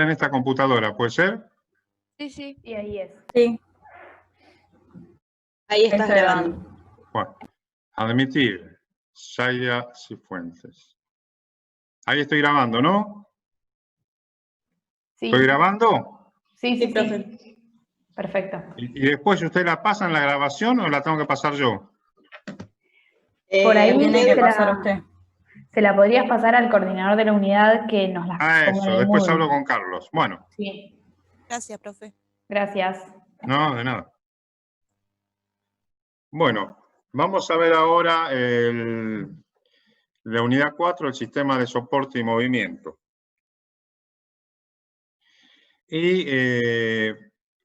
en esta computadora, ¿puede ser? Sí, sí. Y ahí es. Sí. Ahí estás Está grabando. Bueno, admitir, Zaira Cifuentes. Ahí estoy grabando, ¿no? Sí. ¿Estoy grabando? Sí, Sí, sí, profe. sí. Perfecto. Y después, ¿usted la pasa en la grabación o la tengo que pasar yo? Por ahí Tiene que se pasar la- usted. Se la podrías pasar al coordinador de la unidad que nos la ponga en Eso, el después Moodle. hablo con Carlos. Bueno, Sí, Gracias, profe. gracias. no, de nada. Bueno, vamos a ver ahora la unidad 4, el sistema de soporte y movimiento. Y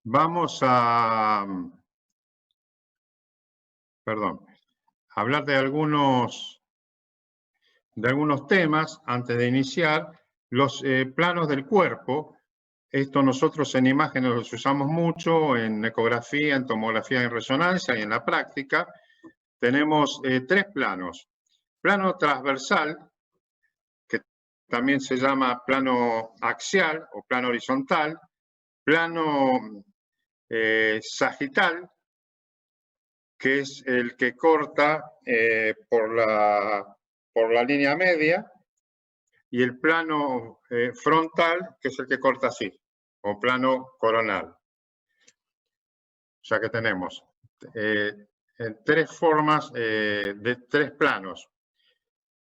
vamos a, hablar de algunos temas antes de iniciar. Los planos del cuerpo. Esto nosotros en imágenes los usamos mucho, en ecografía, en tomografía en resonancia y en la práctica. Tenemos 3 planos. Plano transversal, que también se llama plano axial o plano horizontal. Plano sagital, que es el que corta por la línea media. Y el plano frontal, que es el que corta así, o plano coronal. O sea que tenemos 3 formas de 3 planos.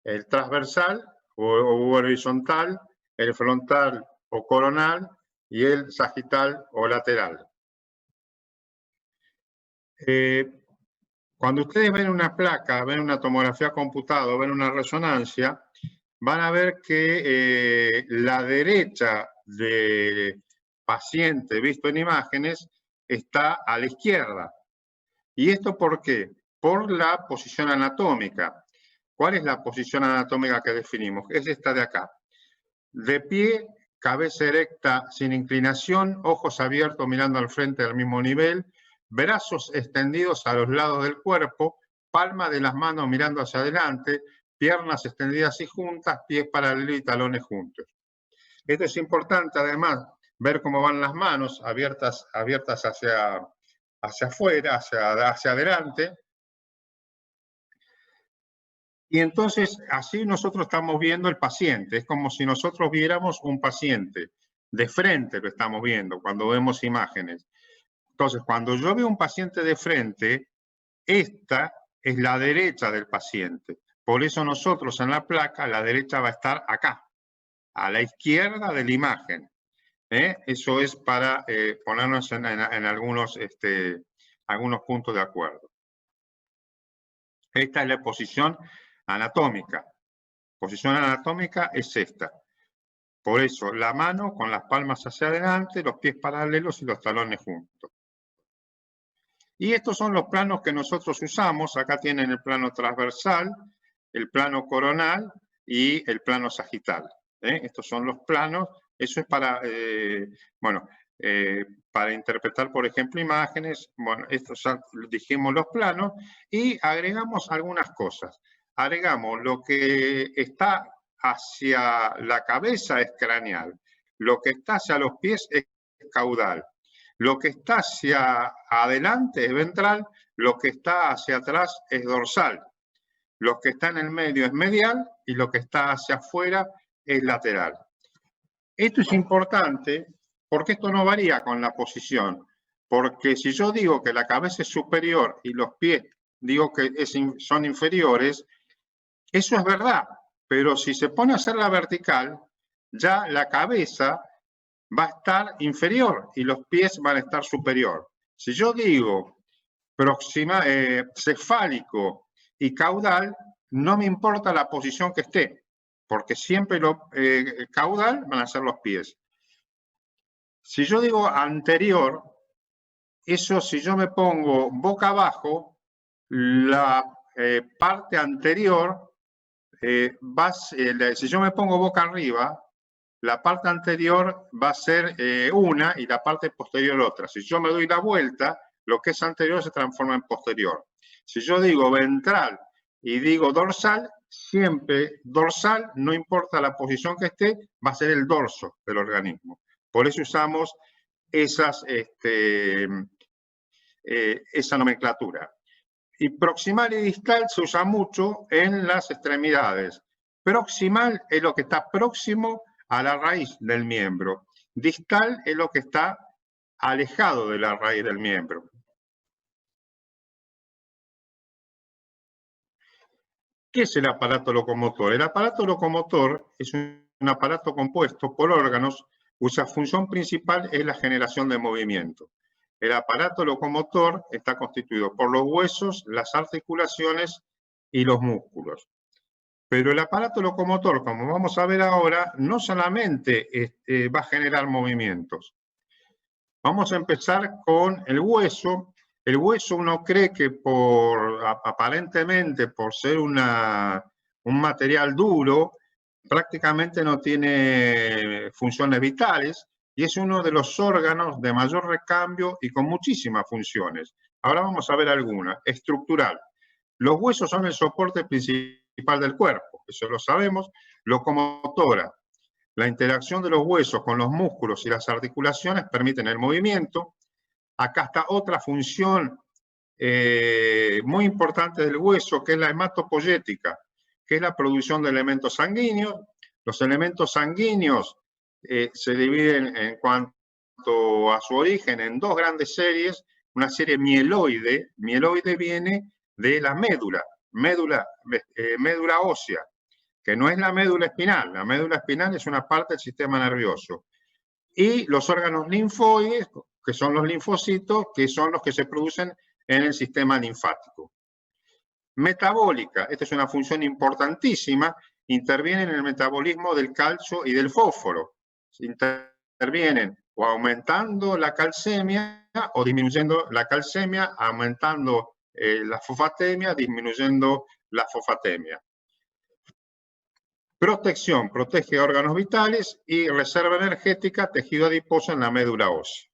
El transversal o horizontal, el frontal o coronal y el sagital o lateral. Cuando ustedes ven una placa, ven una tomografía computada o ven una resonancia, van a ver que la derecha del paciente visto en imágenes está a la izquierda. ¿Y esto por qué? Por la posición anatómica. ¿Cuál es la posición anatómica que definimos? Es esta de acá. De pie, cabeza erecta sin inclinación, ojos abiertos mirando al frente al mismo nivel, brazos extendidos a los lados del cuerpo, palma de las manos mirando hacia adelante, piernas extendidas y juntas, pies paralelos y talones juntos. Esto es importante, además, ver cómo van las manos abiertas hacia afuera, hacia adelante. Y entonces, así nosotros estamos viendo el paciente. Es como si nosotros viéramos un paciente. De frente lo estamos viendo cuando vemos imágenes. Entonces, cuando yo veo un paciente de frente, esta es la derecha del paciente. Por eso nosotros en la placa, la derecha va a estar acá, a la izquierda de la imagen. Eso es para ponernos en algunos puntos de acuerdo. Esta es la posición anatómica. Posición anatómica es esta. Por eso, la mano con las palmas hacia adelante, los pies paralelos y los talones juntos. Y estos son los planos que nosotros usamos. Acá tienen el plano transversal, el plano coronal y el plano sagital. Estos son los planos. Eso es para, para interpretar, por ejemplo, imágenes. Bueno, estos ya dijimos los planos y agregamos algunas cosas. Agregamos lo que está hacia la cabeza es craneal, lo que está hacia los pies es caudal. Lo que está hacia adelante es ventral, lo que está hacia atrás es dorsal. Lo que está en el medio es medial y lo que está hacia afuera es lateral. Esto es importante porque esto no varía con la posición. Porque si yo digo que la cabeza es superior y los pies digo que son inferiores, eso es verdad. Pero si se pone a hacerla vertical, ya la cabeza va a estar inferior y los pies van a estar superior. Si yo digo cefálico y caudal, no me importa la posición que esté, porque siempre caudal van a ser los pies. Si yo digo anterior, eso si yo me pongo boca abajo, la parte anterior, si yo me pongo boca arriba, la parte anterior va a ser una y la parte posterior otra. Si yo me doy la vuelta, lo que es anterior se transforma en posterior. Si yo digo ventral y digo dorsal, siempre dorsal, no importa la posición que esté, va a ser el dorso del organismo. Por eso usamos esa nomenclatura. Y proximal y distal se usa mucho en las extremidades. Proximal es lo que está próximo a la raíz del miembro. Distal es lo que está alejado de la raíz del miembro. ¿Qué es el aparato locomotor? El aparato locomotor es un aparato compuesto por órganos cuya función principal es la generación de movimiento. El aparato locomotor está constituido por los huesos, las articulaciones y los músculos. Pero el aparato locomotor, como vamos a ver ahora, no solamente va a generar movimientos. Vamos a empezar con el hueso. El hueso uno cree que aparentemente por ser un material duro, prácticamente no tiene funciones vitales y es uno de los órganos de mayor recambio y con muchísimas funciones. Ahora vamos a ver algunas. Estructural. Los huesos son el soporte principal del cuerpo, eso lo sabemos. Locomotora. La interacción de los huesos con los músculos y las articulaciones permiten el movimiento. Acá está otra función muy importante del hueso, que es la hematopoyética, que es la producción de elementos sanguíneos. Los elementos sanguíneos se dividen en cuanto a su origen en dos grandes series. Una serie mieloide. Mieloide viene de la médula ósea, que no es la médula espinal. La médula espinal es una parte del sistema nervioso. Y los órganos linfoides, que son los linfocitos, que son los que se producen en el sistema linfático. Metabólica, esta es una función importantísima, interviene en el metabolismo del calcio y del fósforo. Intervienen o aumentando la calcemia o disminuyendo la calcemia, aumentando la fosfatemia, disminuyendo la fosfatemia. Protección, protege órganos vitales y reserva energética, tejido adiposo en la médula ósea.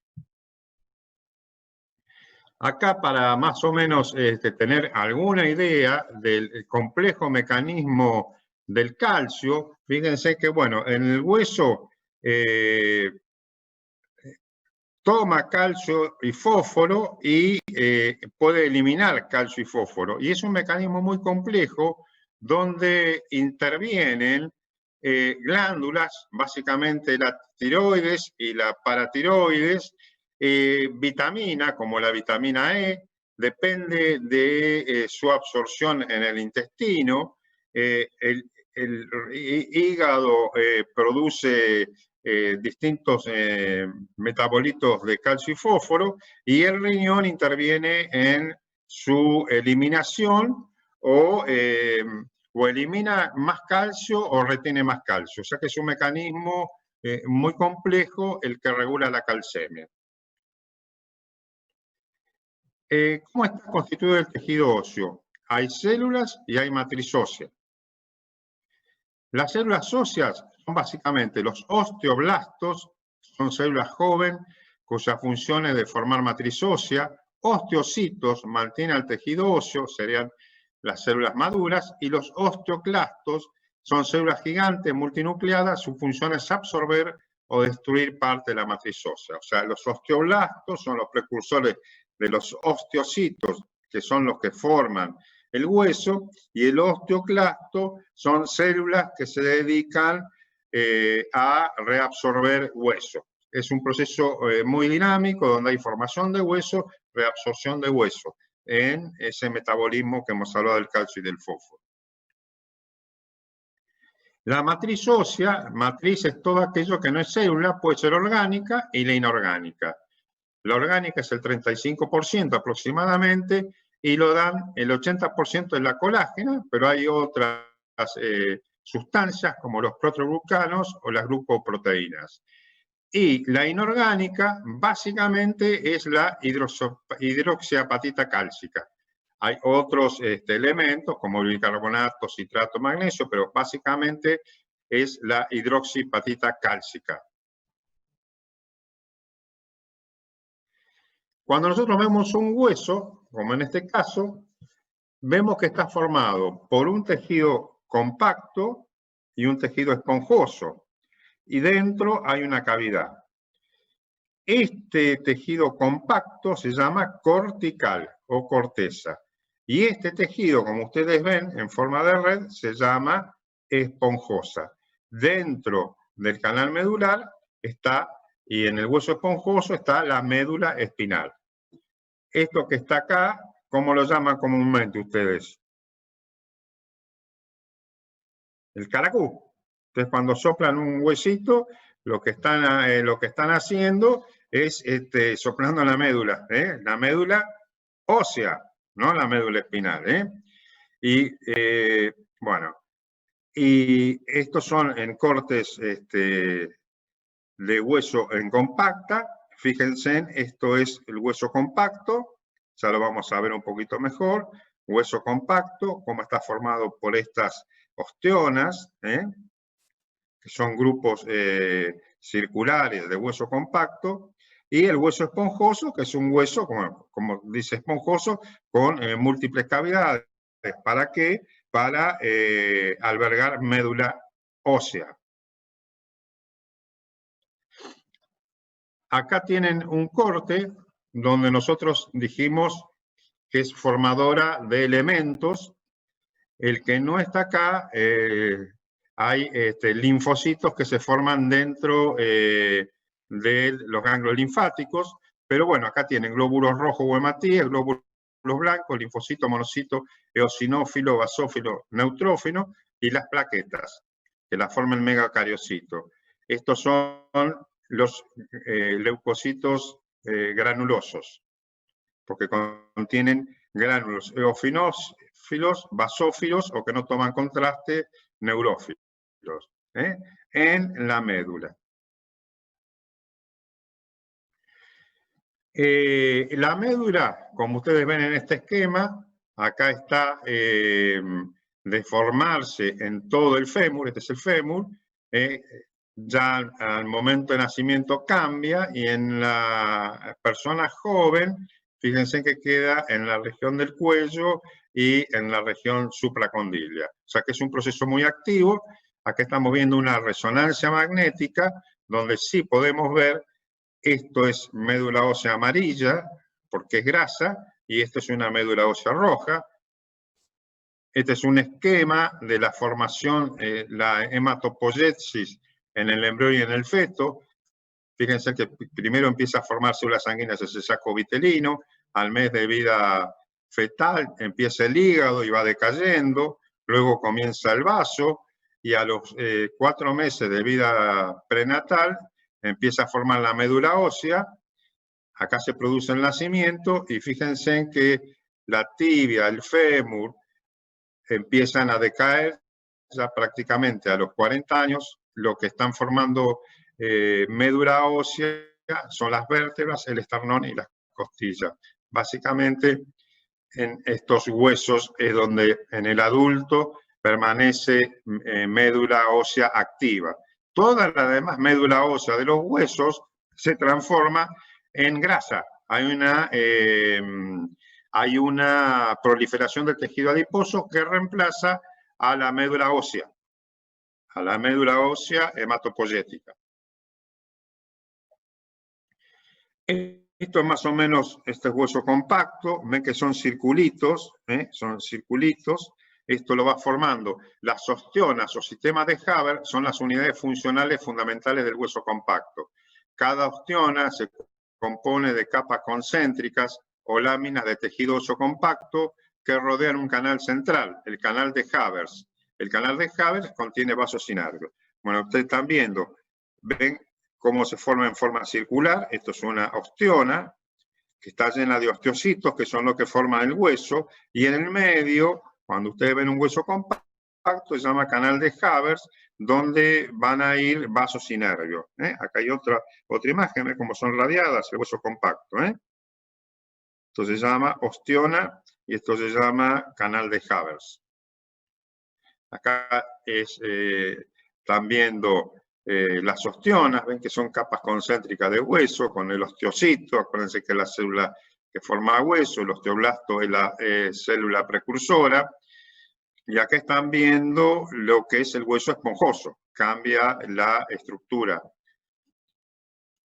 Acá para más o menos tener alguna idea del complejo mecanismo del calcio, fíjense que bueno, en el hueso toma calcio y fósforo y puede eliminar calcio y fósforo. Y es un mecanismo muy complejo donde intervienen glándulas, básicamente la tiroides y la paratiroides, vitamina, como la vitamina E, depende de su absorción en el intestino. El hígado produce distintos metabolitos de calcio y fósforo, y el riñón interviene en su eliminación o elimina más calcio o retiene más calcio. O sea que es un mecanismo muy complejo el que regula la calcemia. ¿Cómo está constituido el tejido óseo? Hay células y hay matriz ósea. Las células óseas son básicamente los osteoblastos, son células jóvenes cuya función es de formar matriz ósea. Osteocitos mantienen el tejido óseo, serían las células maduras, y los osteoclastos son células gigantes multinucleadas, su función es absorber o destruir parte de la matriz ósea. O sea, los osteoblastos son los precursores de los osteocitos, que son los que forman el hueso, y el osteoclasto son células que se dedican a reabsorber hueso. Es un proceso muy dinámico donde hay formación de hueso, reabsorción de hueso, en ese metabolismo que hemos hablado del calcio y del fósforo. La matriz ósea, matriz es todo aquello que no es célula, puede ser orgánica y la inorgánica. La orgánica es el 35% aproximadamente, y lo dan el 80% de la colágena, pero hay otras sustancias como los proteoglucanos o las glucoproteínas. Y la inorgánica básicamente es la hidroxiapatita cálcica. Hay otros elementos como bicarbonato, citrato, magnesio, pero básicamente es la hidroxiapatita cálcica. Cuando nosotros vemos un hueso, como en este caso, vemos que está formado por un tejido compacto y un tejido esponjoso, y dentro hay una cavidad. Este tejido compacto se llama cortical o corteza. Y este tejido, como ustedes ven, en forma de red, se llama esponjosa. Dentro del canal medular está, y en el hueso esponjoso está la médula espinal. Esto que está acá, ¿cómo lo llaman comúnmente ustedes? El caracú. Entonces, cuando soplan un huesito, lo que están haciendo es soplando la médula ósea, no la médula espinal. Y bueno, y estos son en cortes de hueso en compacta. Fíjense, esto es el hueso compacto, ya lo vamos a ver un poquito mejor. Hueso compacto, cómo está formado por estas ostionas, que son grupos circulares de hueso compacto, y el hueso esponjoso, que es un hueso, como dice esponjoso, con múltiples cavidades. ¿Para qué? Para albergar médula ósea. Acá tienen un corte donde nosotros dijimos que es formadora de elementos. El que no está acá, hay linfocitos que se forman dentro de los ganglios linfáticos, pero bueno, acá tienen glóbulos rojos o hematíes, glóbulos blancos, linfocito, monocito, eosinófilo, basófilo, neutrófilo, y las plaquetas, que la forman el megacariocito. Estos son los leucocitos granulosos, porque contienen gránulos eosinófilos, basófilos o que no toman contraste, neurófilos, en la médula. La médula, como ustedes ven en este esquema, acá está de formarse en todo el fémur, este es el fémur, ya al momento de nacimiento cambia, y en la persona joven, fíjense que queda en la región del cuello y en la región supracondilia. O sea que es un proceso muy activo. Acá estamos viendo una resonancia magnética, donde sí podemos ver, esto es médula ósea amarilla, porque es grasa, y esto es una médula ósea roja. Este es un esquema de la formación, la hematopoiesis en el embrión y en el feto. Fíjense que primero empieza a formar células sanguíneas ese saco vitelino, al mes de vida fetal empieza el hígado y va decayendo, luego comienza el vaso, y a los 4 meses de vida prenatal empieza a formar la médula ósea. Acá se produce el nacimiento, y fíjense en que la tibia, el fémur, empiezan a decaer ya prácticamente a los 40 años. Lo que están formando médula ósea son las vértebras, el esternón y las costillas. Básicamente, en estos huesos es donde en el adulto permanece médula ósea activa. Toda la demás médula ósea de los huesos se transforma en grasa. Hay una proliferación del tejido adiposo que reemplaza a la médula ósea hematopoyética. Esto es más o menos este hueso compacto. Ven que son circulitos, Esto lo va formando. Las ostionas o sistemas de Haber son las unidades funcionales fundamentales del hueso compacto. Cada ostiona se compone de capas concéntricas o láminas de tejido óseo compacto que rodean un canal central, el canal de Haber. El canal de Haber contiene vasos sinápticos. Bueno, ustedes están viendo, ven cómo se forma en forma circular. Esto es una ostiona que está llena de osteocitos, que son los que forman el hueso, y en el medio, cuando ustedes ven un hueso compacto, se llama canal de Haber, donde van a ir vasos y nervios. Acá hay otra imagen, ¿ven cómo son radiadas el hueso compacto? Esto se llama ostiona y esto se llama canal de Haber. Acá están viendo las ostionas, ven que son capas concéntricas de hueso con el osteocito. Acuérdense que es la célula que forma hueso, el osteoblasto es la célula precursora. Y acá están viendo lo que es el hueso esponjoso, cambia la estructura.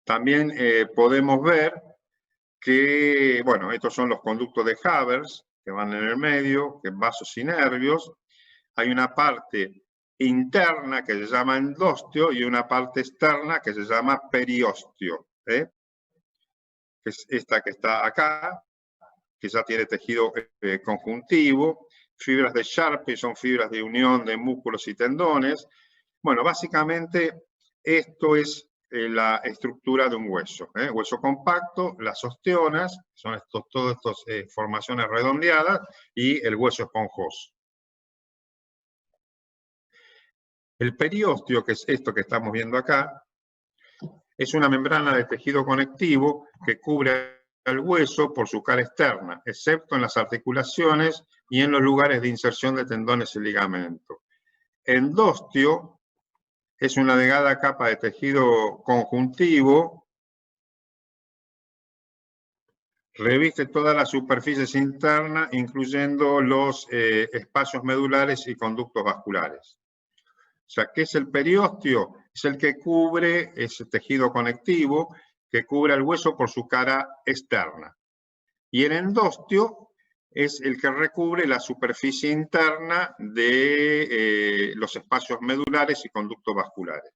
También podemos ver que, bueno, estos son los conductos de Havers, que van en el medio, que vasos y nervios. Hay una parte interna que se llama endostio y una parte externa que se llama periostio, que es esta que está acá, que ya tiene tejido conjuntivo, fibras de Sharpe, son fibras de unión de músculos y tendones. Bueno, básicamente esto es la estructura de un hueso. Hueso compacto, las osteonas, son todas estas formaciones redondeadas, y el hueso esponjoso. El periostio, que es esto que estamos viendo acá, es una membrana de tejido conectivo que cubre el hueso por su cara externa, excepto en las articulaciones y en los lugares de inserción de tendones y ligamentos. Endostio es una delgada capa de tejido conjuntivo, reviste todas las superficies internas, incluyendo los espacios medulares y conductos vasculares. O sea, ¿qué es el periostio? Es el que cubre ese tejido conectivo, que cubre el hueso por su cara externa. Y el endostio es el que recubre la superficie interna de los espacios medulares y conductos vasculares.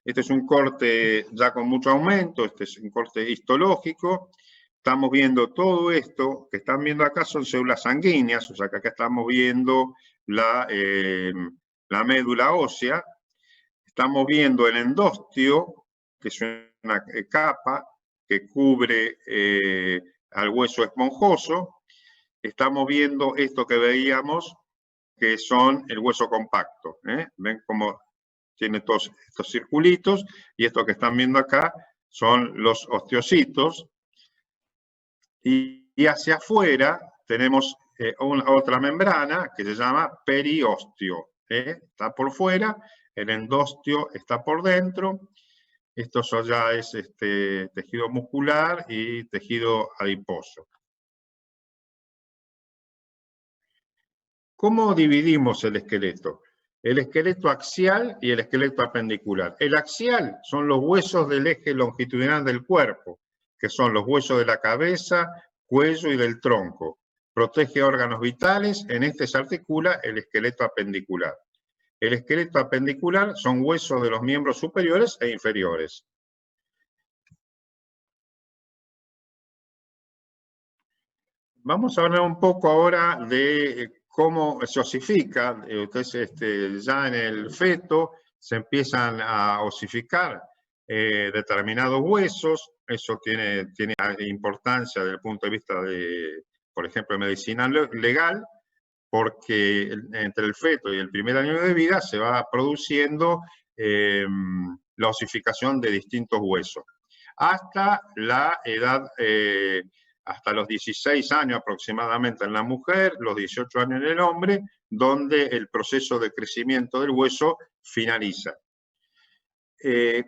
Este es un corte ya con mucho aumento, este es un corte histológico. Estamos viendo todo esto que están viendo acá son células sanguíneas, o sea que acá estamos viendo la médula ósea. Estamos viendo el endostio, que es una capa que cubre al hueso esponjoso. Estamos viendo esto que veíamos, que son el hueso compacto. ¿Ven cómo tiene todos estos circulitos? Y esto que están viendo acá son los osteocitos. Y hacia afuera tenemos otra membrana que se llama periostio. Está por fuera, el endostio está por dentro. Esto ya es tejido muscular y tejido adiposo. ¿Cómo dividimos el esqueleto? El esqueleto axial y el esqueleto apendicular. El axial son los huesos del eje longitudinal del cuerpo, que son los huesos de la cabeza, cuello y del tronco. Protege órganos vitales, en este se articula el esqueleto apendicular. El esqueleto apendicular son huesos de los miembros superiores e inferiores. Vamos a hablar un poco ahora de cómo se osifica. Entonces, ya en el feto se empiezan a osificar determinados huesos. Eso tiene importancia desde el punto de vista de, por ejemplo, medicina legal, porque entre el feto y el primer año de vida se va produciendo la osificación de distintos huesos. Hasta la edad, hasta los 16 años aproximadamente en la mujer, los 18 años en el hombre, donde el proceso de crecimiento del hueso finaliza.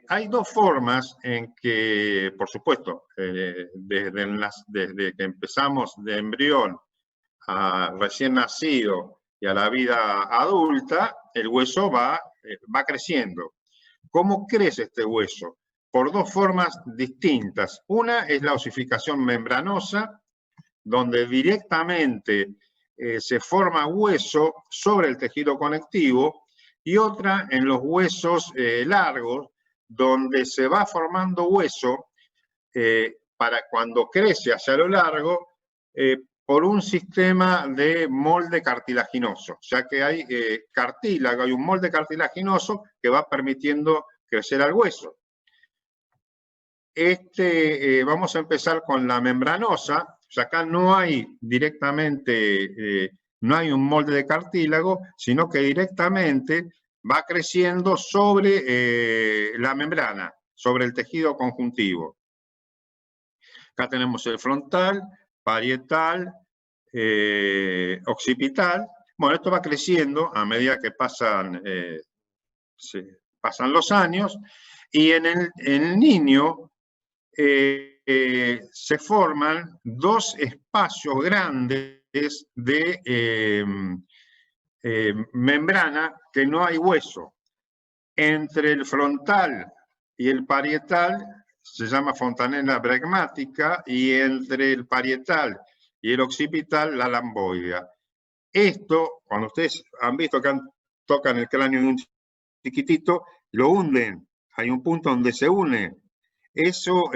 Hay dos formas en que, por supuesto, desde que empezamos de embrión a recién nacido y a la vida adulta, el hueso va creciendo. ¿Cómo crece este hueso? Por dos formas distintas. Una es la osificación membranosa, donde directamente se forma hueso sobre el tejido conectivo, y otra en los huesos largos, donde se va formando hueso para cuando crece hacia lo largo, por un sistema de molde cartilaginoso. O sea que hay cartílago, hay un molde cartilaginoso que va permitiendo crecer al hueso. Vamos a empezar con la membranosa. O sea, acá no hay directamente, no hay un molde de cartílago, sino que directamente va creciendo sobre la membrana, sobre el tejido conjuntivo. Acá tenemos el frontal, parietal, occipital. Bueno, esto va creciendo a medida que pasan los años, y en el niño se forman dos espacios grandes de membrana que no hay hueso. Entre el frontal y el parietal se llama fontanela bregmática, y entre el parietal y el occipital la lamboidea. Esto, cuando ustedes han visto que tocan el cráneo de un chiquitito, lo hunden. Hay un punto donde se une. Eso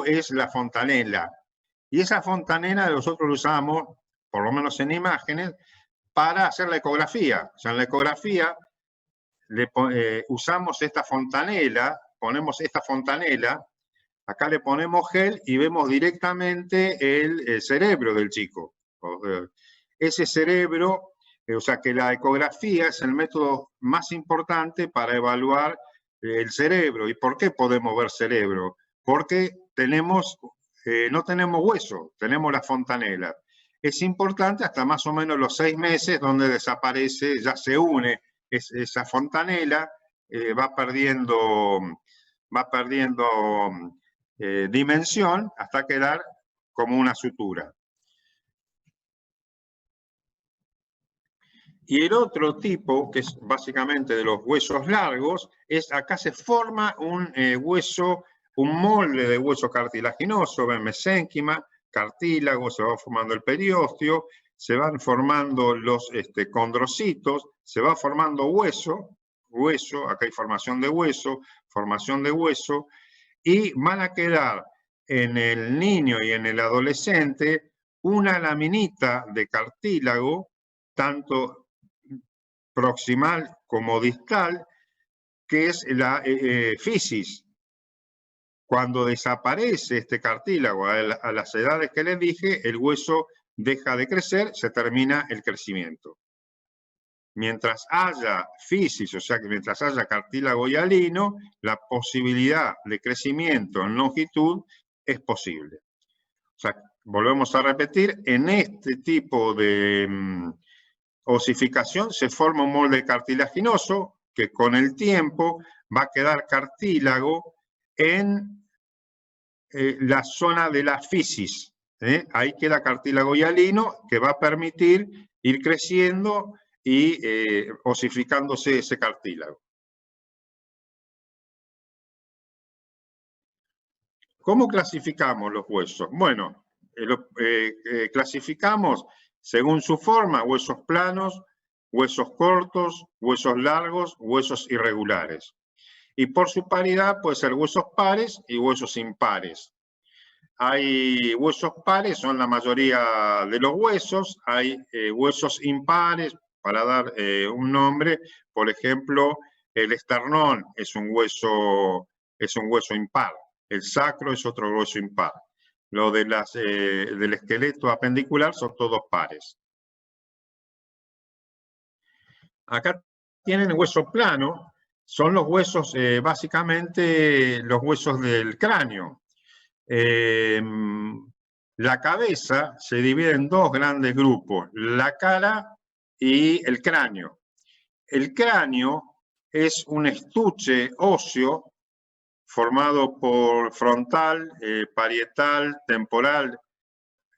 es la fontanela. Y esa fontanela nosotros lo usamos, por lo menos en imágenes, para hacer la ecografía. O sea, en la ecografía usamos esta fontanela, ponemos esta fontanela, acá le ponemos gel y vemos directamente el cerebro del chico. Ese cerebro, o sea que la ecografía es el método más importante para evaluar el cerebro. ¿Y por qué podemos ver cerebro? Porque no tenemos hueso, tenemos la fontanela. Es importante hasta más o menos los 6 meses, donde desaparece, ya se une esa fontanela, va perdiendo dimensión hasta quedar como una sutura. Y el otro tipo, que es básicamente de los huesos largos, es acá se forma un hueso, un molde de hueso cartilaginoso, mesénquima, cartílago, se va formando el periósteo, se van formando los condrocitos, se va formando hueso, acá hay formación de hueso, y van a quedar en el niño y en el adolescente una laminita de cartílago, tanto proximal como distal, que es la fisis. Cuando desaparece este cartílago a las edades que les dije, el hueso deja de crecer, se termina el crecimiento. Mientras haya fisis, o sea que mientras haya cartílago hialino, la posibilidad de crecimiento en longitud es posible. O sea, volvemos a repetir, en este tipo de osificación se forma un molde cartilaginoso que con el tiempo va a quedar cartílago en la zona de la fisis. Ahí queda cartílago hialino que va a permitir ir creciendo y osificándose ese cartílago. ¿Cómo clasificamos los huesos? Bueno, clasificamos según su forma: huesos planos, huesos cortos, huesos largos, huesos irregulares. Y por su paridad puede ser huesos pares y huesos impares. Hay huesos pares, son la mayoría de los huesos. Hay huesos impares, para dar un nombre. Por ejemplo, el esternón es un hueso impar. El sacro es otro hueso impar. Lo de del esqueleto apendicular son todos pares. Acá tienen hueso plano, son los huesos, básicamente los huesos del cráneo. La cabeza se divide en dos grandes grupos: la cara y el cráneo. El cráneo es un estuche óseo formado por frontal, parietal, temporal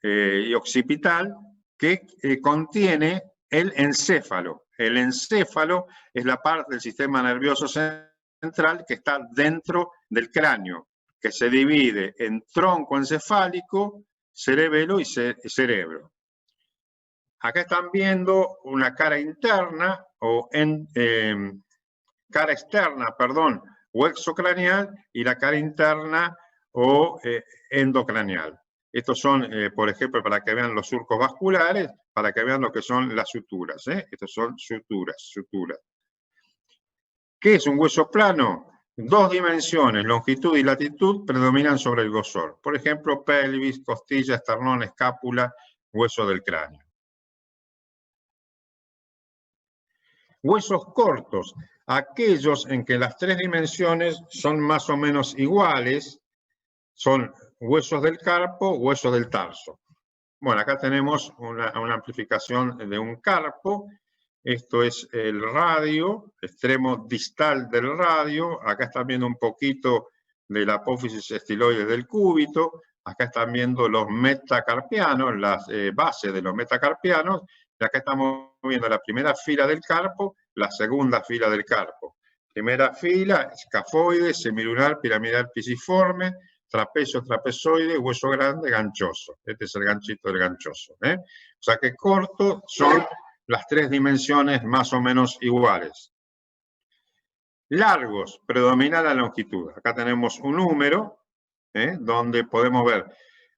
y occipital, que contiene el encéfalo. El encéfalo es la parte del sistema nervioso central que está dentro del cráneo, que se divide en tronco encefálico, cerebelo y cerebro. Acá están viendo una cara interna, cara externa, perdón, o exocraneal, y la cara interna o endocraneal. Estos son, por ejemplo, para que vean los surcos vasculares, para que vean lo que son las suturas. Estos son suturas. ¿Qué es un hueso plano? Dos dimensiones, longitud y latitud, predominan sobre el grosor. Por ejemplo, pelvis, costilla, esternón, escápula, hueso del cráneo. Huesos cortos, aquellos en que las tres dimensiones son más o menos iguales, son huesos del carpo, huesos del tarso. Bueno, acá tenemos una amplificación de un carpo. Esto es el radio, extremo distal del radio. Acá están viendo un poquito de la apófisis estiloide del cúbito. Acá están viendo los metacarpianos, las bases de los metacarpianos. Y acá estamos viendo la primera fila del carpo, la segunda fila del carpo. Primera fila, escafoide, semilunar, piramidal, pisiforme, trapecio, trapezoide, hueso grande, ganchoso. Este es el ganchito del ganchoso. O sea que corto son las tres dimensiones más o menos iguales. Largos, predomina la longitud. Acá tenemos un número, donde podemos ver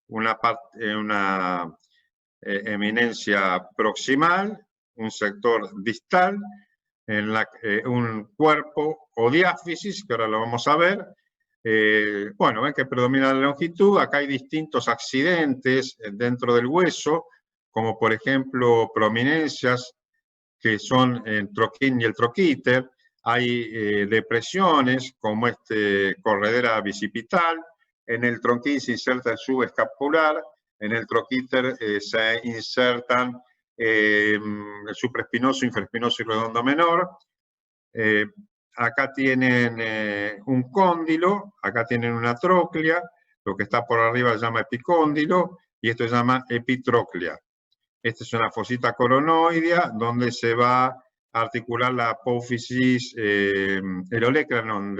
una eminencia proximal, un sector distal, un cuerpo o diáfisis, que ahora lo vamos a ver. Bueno, ven que predomina la longitud. Acá hay distintos accidentes dentro del hueso, como por ejemplo prominencias, que son el troquín y el troquíter. Hay depresiones, como corredera bicipital. En el troquín se inserta el subescapular. En el troquíter se insertan el supraespinoso, infraespinoso y redondo menor. Acá tienen un cóndilo, acá tienen una tróclea, lo que está por arriba se llama epicóndilo y esto se llama epitróclea. Esta es una fosita coronoidea donde se va a articular la apófisis, el olecranon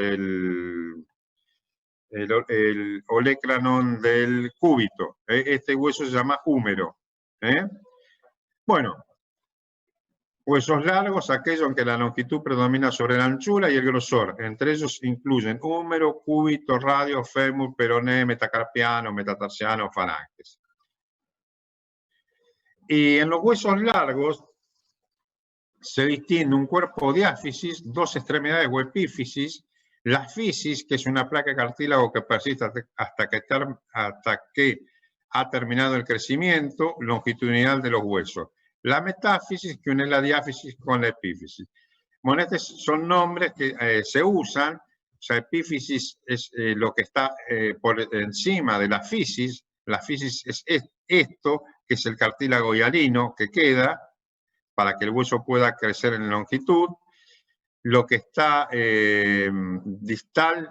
del cúbito. Este hueso se llama húmero. Bueno, huesos largos, aquellos en que la longitud predomina sobre la anchura y el grosor. Entre ellos incluyen húmero, cúbito, radio, fémur, peroné, metacarpiano, metatarsiano, falanges. Y en los huesos largos se distingue un cuerpo diáfisis, dos extremidades o epífisis, la fisis, que es una placa de cartílago que persiste hasta que ha terminado el crecimiento longitudinal de los huesos. La metáfisis, que une la diáfisis con la epífisis. Bueno, estos son nombres que se usan. O sea, epífisis es lo que está por encima de la fisis. La fisis es esto, que es el cartílago hialino que queda para que el hueso pueda crecer en longitud. Lo que está distal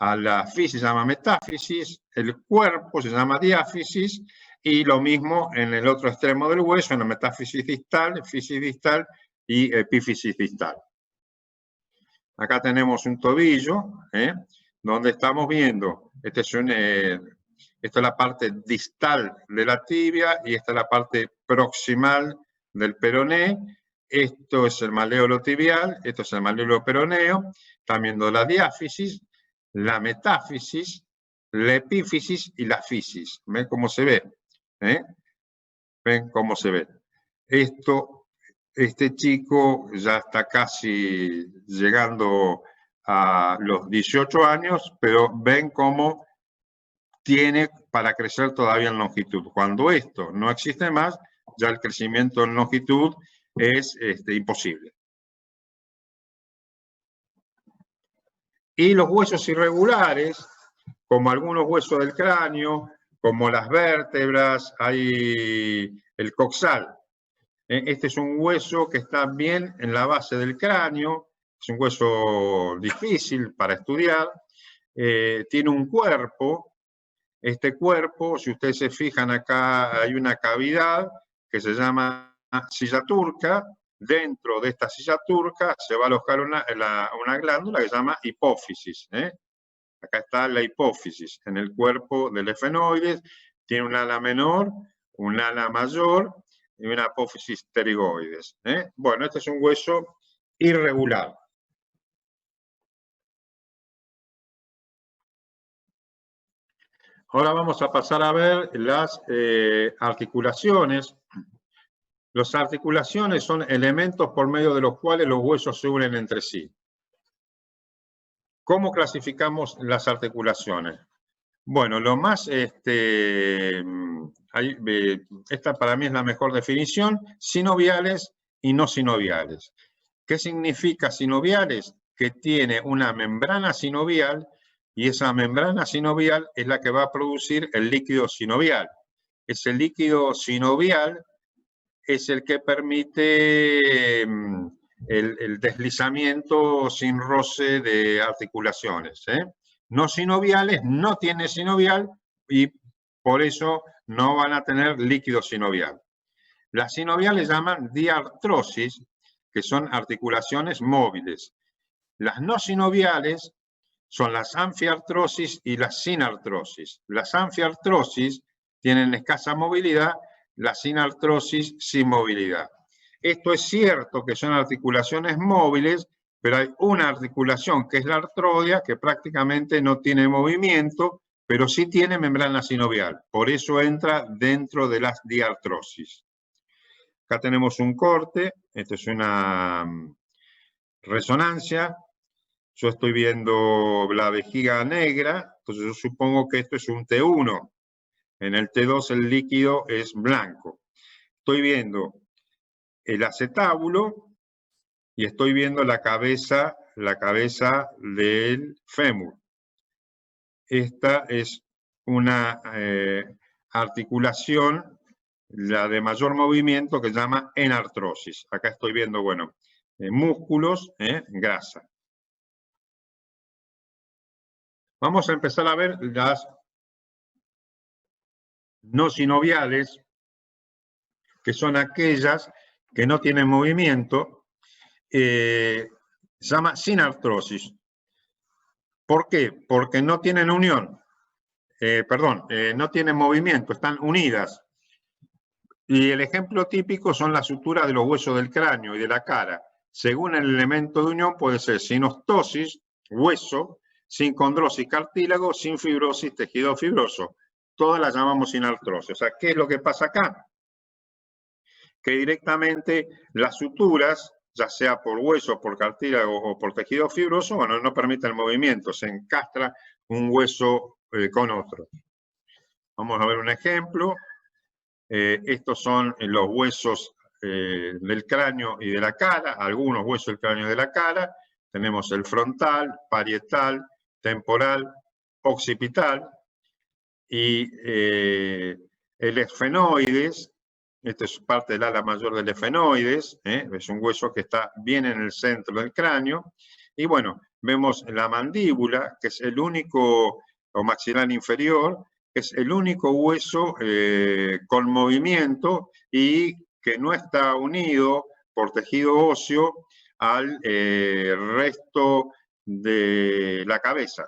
a la fisis se llama metáfisis, el cuerpo se llama diáfisis, y lo mismo en el otro extremo del hueso, en la metáfisis distal, fisis distal y epífisis distal. Acá tenemos un tobillo, donde estamos viendo, esta es la parte distal de la tibia y esta es la parte proximal del peroné. Esto es el maléolo tibial, esto es el maléolo peroneo. Están viendo la diáfisis, la metáfisis, la epífisis y la fisis. ¿Ven cómo se ve? ¿Ven cómo se ve? Este chico ya está casi llegando a los 18 años, pero ven cómo tiene para crecer todavía en longitud. Cuando esto no existe más, ya el crecimiento en longitud es imposible. Y los huesos irregulares, como algunos huesos del cráneo, como las vértebras, hay el coxal. Este es un hueso que está bien en la base del cráneo, es un hueso difícil para estudiar, tiene un cuerpo. Este cuerpo, si ustedes se fijan acá, hay una cavidad que se llama silla turca. Dentro de esta silla turca se va a alojar una glándula que se llama hipófisis. Acá está la hipófisis en el cuerpo del efenoides. Tiene un ala menor, un ala mayor y una apófisis pterigoides. Bueno, este es un hueso irregular. Ahora vamos a pasar a ver las articulaciones. Las articulaciones son elementos por medio de los cuales los huesos se unen entre sí. ¿Cómo clasificamos las articulaciones? Bueno, lo más, esta para mí es la mejor definición, sinoviales y no sinoviales. ¿Qué significa sinoviales? Que tiene una membrana sinovial y esa membrana sinovial es la que va a producir el líquido sinovial. Ese líquido sinovial es el que permite el deslizamiento sin roce de articulaciones. No sinoviales no tiene sinovial y por eso no van a tener líquido sinovial. Las sinoviales llaman diartrosis, que son articulaciones móviles. Las no sinoviales son las anfiartrosis y las sinartrosis. Las anfiartrosis tienen escasa movilidad, la sinartrosis sin movilidad. Esto es cierto que son articulaciones móviles, pero hay una articulación que es la artrodia que prácticamente no tiene movimiento, pero sí tiene membrana sinovial. Por eso entra dentro de las diartrosis. Acá tenemos un corte, esto es una resonancia. Yo estoy viendo la vejiga negra, entonces yo supongo que esto es un T1. En el T2 el líquido es blanco. Estoy viendo el acetábulo y estoy viendo la cabeza del fémur. Esta es una articulación, la de mayor movimiento, que se llama enartrosis. Acá estoy viendo, bueno, músculos, grasa. Vamos a empezar a ver las no sinoviales, que son aquellas que no tienen movimiento, se llama sinartrosis. ¿Por qué? Porque no tienen unión, no tienen movimiento, están unidas. Y el ejemplo típico son las suturas de los huesos del cráneo y de la cara. Según el elemento de unión puede ser sinostosis, hueso, sin condrosis, cartílago, sin fibrosis, tejido fibroso. Todas las llamamos sinartrosis. O sea, ¿qué es lo que pasa acá? Que directamente las suturas, ya sea por hueso, por cartílago o por tejido fibroso, bueno, no permiten el movimiento, se encastra un hueso con otro. Vamos a ver un ejemplo. Estos son los huesos del cráneo y de la cara, algunos huesos del cráneo y de la cara. Tenemos el frontal, parietal, temporal, occipital y el esfenoides. Esto es parte del ala mayor del esfenoides, es un hueso que está bien en el centro del cráneo. Y bueno, vemos la mandíbula, que es el único, o maxilar inferior, que es el único hueso con movimiento y que no está unido por tejido óseo al resto de la cabeza.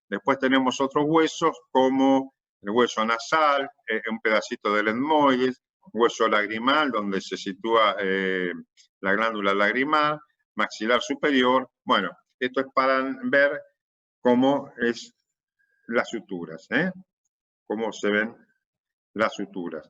Después tenemos otros huesos como el hueso nasal, un pedacito del etmoides, hueso lagrimal, donde se sitúa la glándula lagrimal, maxilar superior. Bueno, esto es para ver cómo es las suturas, cómo se ven las suturas.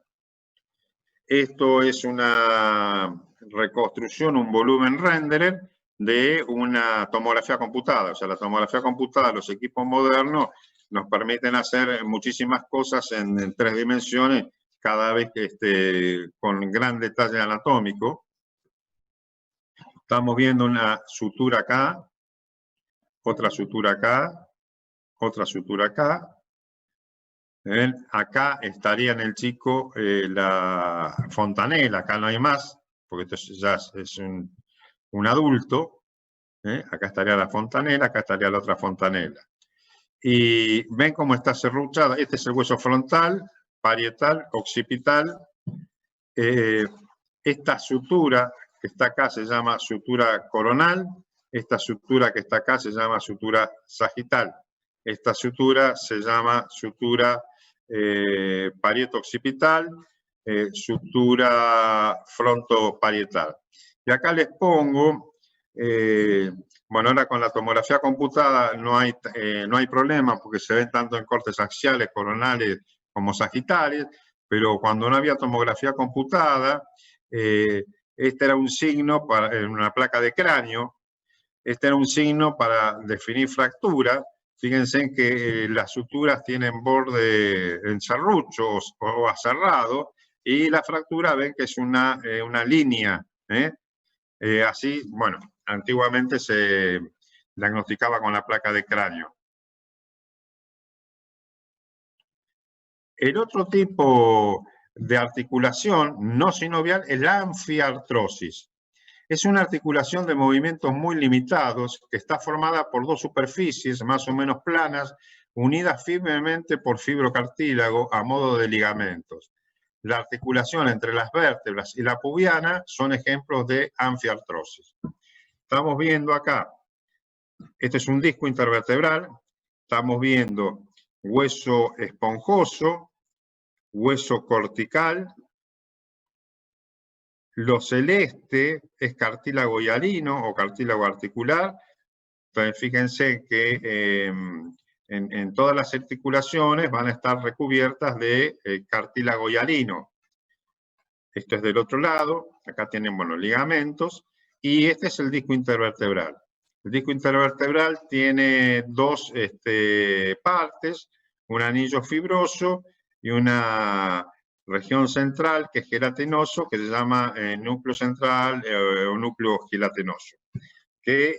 Esto es una reconstrucción, un volumen renderer de una tomografía computada. O sea, la tomografía computada, los equipos modernos, nos permiten hacer muchísimas cosas en 3 dimensiones, cada vez que con gran detalle anatómico. Estamos viendo una sutura acá, otra sutura acá, otra sutura acá. ¿Ven? Acá estaría en el chico la fontanela, acá no hay más, porque esto ya es un adulto. Acá estaría la fontanela, acá estaría la otra fontanela. Y ven cómo está serruchada. Este es el hueso frontal, parietal, occipital. Esta sutura que está acá se llama sutura coronal. Esta sutura que está acá se llama sutura sagital. Esta sutura se llama sutura parieto-occipital, sutura frontoparietal. Y acá les pongo, bueno, ahora con la tomografía computada no hay problema porque se ven tanto en cortes axiales, coronales como sagitales, pero cuando no había tomografía computada, este era un signo en una placa de cráneo, este era un signo para definir fractura. Fíjense que las suturas tienen borde en serrucho o aserrado, y la fractura ven que es una línea. Así, bueno, antiguamente se diagnosticaba con la placa de cráneo. El otro tipo de articulación no sinovial es la anfiartrosis. Es una articulación de movimientos muy limitados que está formada por 2 superficies más o menos planas, unidas firmemente por fibrocartílago a modo de ligamentos. La articulación entre las vértebras y la pubiana son ejemplos de anfiartrosis. Estamos viendo acá Este es un disco intervertebral. Estamos viendo hueso esponjoso, hueso cortical. Lo celeste es cartílago hialino o cartílago articular. Entonces, fíjense que en todas las articulaciones van a estar recubiertas de cartílago hialino. Esto es del otro lado. Acá tienen, bueno, ligamentos. Y este es el disco intervertebral. El disco intervertebral tiene dos partes, un anillo fibroso y una región central que es gelatinoso, que se llama núcleo central o núcleo gelatinoso, que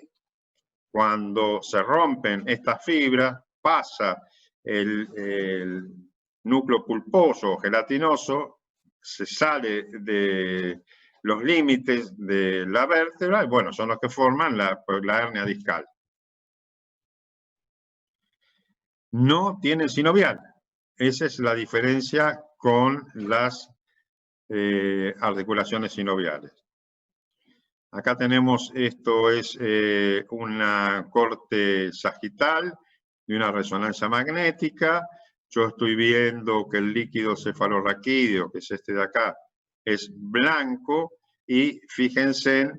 cuando se rompen estas fibras pasa el núcleo pulposo o gelatinoso, se sale de los límites de la vértebra, y bueno, son los que forman la hernia discal. No tienen sinovial. Esa es la diferencia con las articulaciones sinoviales. Acá tenemos, esto es una corte sagital de una resonancia magnética. Yo estoy viendo que el líquido cefalorraquídeo, que es este de acá, es blanco, y fíjense,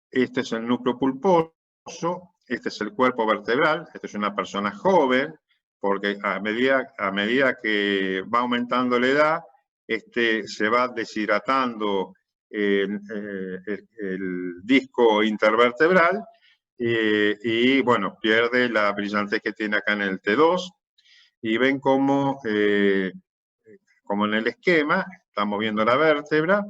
este es el núcleo pulposo, este es el cuerpo vertebral, esta es una persona joven, porque a medida que va aumentando la edad, se va deshidratando el disco intervertebral y bueno, pierde la brillantez que tiene acá en el T2, y ven cómo, como en el esquema, estamos viendo la vértebra,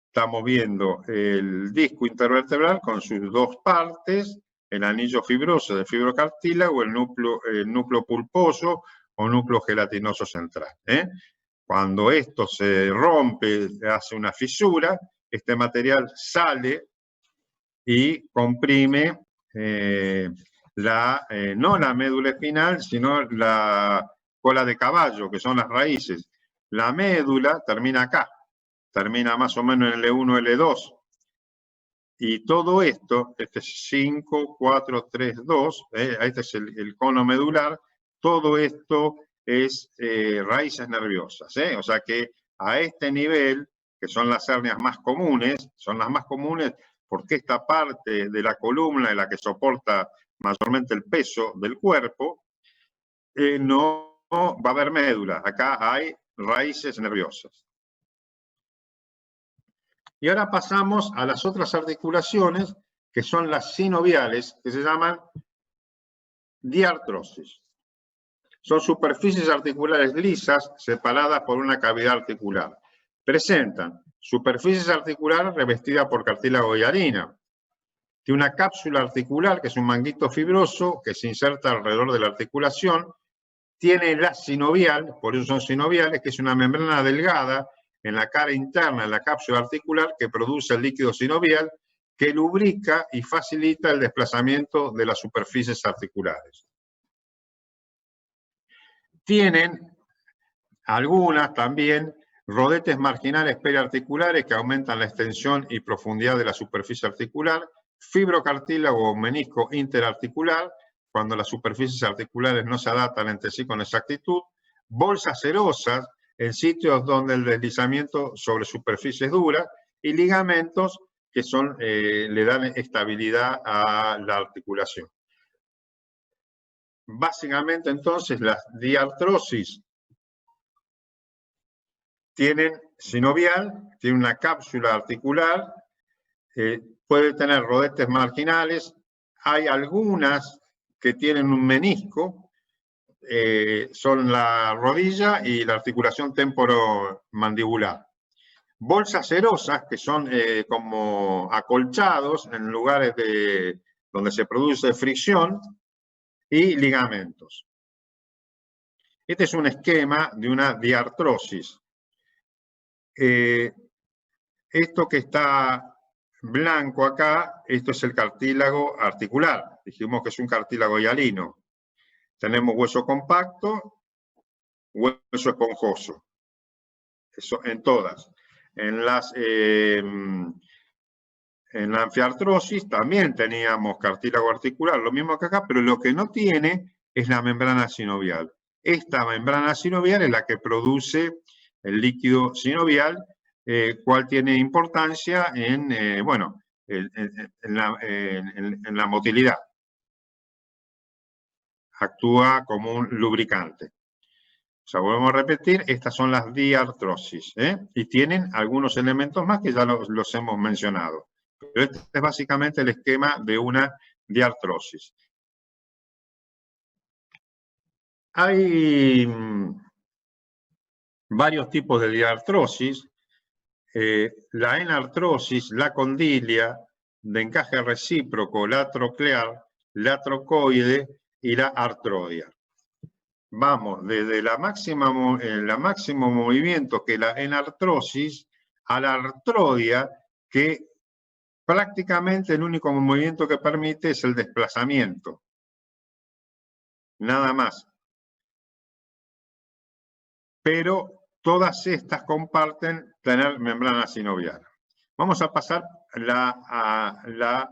estamos viendo el disco intervertebral con sus dos partes, el anillo fibroso del fibrocartílago, el núcleo pulposo o núcleo gelatinoso central. Cuando esto se rompe, hace una fisura, este material sale y comprime no la médula espinal, sino la cola de caballo, que son las raíces. La médula termina acá, termina más o menos en L1, L2. Y todo esto, este es 5, 4, 3, 2, este es el cono medular, todo esto es raíces nerviosas. O sea que a este nivel, que son las hernias más comunes, son las más comunes porque esta parte de la columna es la que soporta mayormente el peso del cuerpo, no va a haber médula, acá hay raíces nerviosas. Y ahora pasamos a las otras articulaciones, que son las sinoviales, que se llaman diartrosis. Son superficies articulares lisas separadas por una cavidad articular. Presentan superficies articulares revestidas por cartílago hialino. Tiene una cápsula articular, que es un manguito fibroso, que se inserta alrededor de la articulación. Tiene la sinovial, por eso son sinoviales, que es una membrana delgada en la cara interna de la cápsula articular que produce el líquido sinovial, que lubrica y facilita el desplazamiento de las superficies articulares. Tienen algunas también rodetes marginales periarticulares que aumentan la extensión y profundidad de la superficie articular, fibrocartílago o menisco interarticular, cuando las superficies articulares no se adaptan entre sí con exactitud, bolsas serosas en sitios donde el deslizamiento sobre superficies duras, y ligamentos que le dan estabilidad a la articulación. Básicamente, entonces, las diartrosis tienen sinovial, tiene una cápsula articular, puede tener rodetes marginales, hay algunas que tienen un menisco, son la rodilla y la articulación temporomandibular. Bolsas serosas, que son como acolchados en lugares donde se produce fricción, y ligamentos. Este es un esquema de una diartrosis. Esto que está blanco acá, esto es el cartílago articular. Dijimos que es un cartílago hialino. Tenemos hueso compacto, hueso esponjoso. Eso en todas. En En la anfiartrosis también teníamos cartílago articular, lo mismo que acá, pero lo que no tiene es la membrana sinovial. Esta membrana sinovial es la que produce el líquido sinovial, cual tiene importancia en, bueno, en la motilidad. Actúa como un lubricante. O sea, volvemos a repetir, estas son las diartrosis, y tienen algunos elementos más que ya los hemos mencionado. Pero este es básicamente el esquema de una diartrosis. Hay varios tipos de diartrosis. La enartrosis, la condilia, de encaje recíproco, la troclear, la trocoide y la artrodia. Vamos desde el máximo movimiento, que es la enartrosis, a la artrodia, que prácticamente el único movimiento que permite es el desplazamiento. Nada más. Pero todas estas comparten tener membrana sinovial. Vamos a pasar a la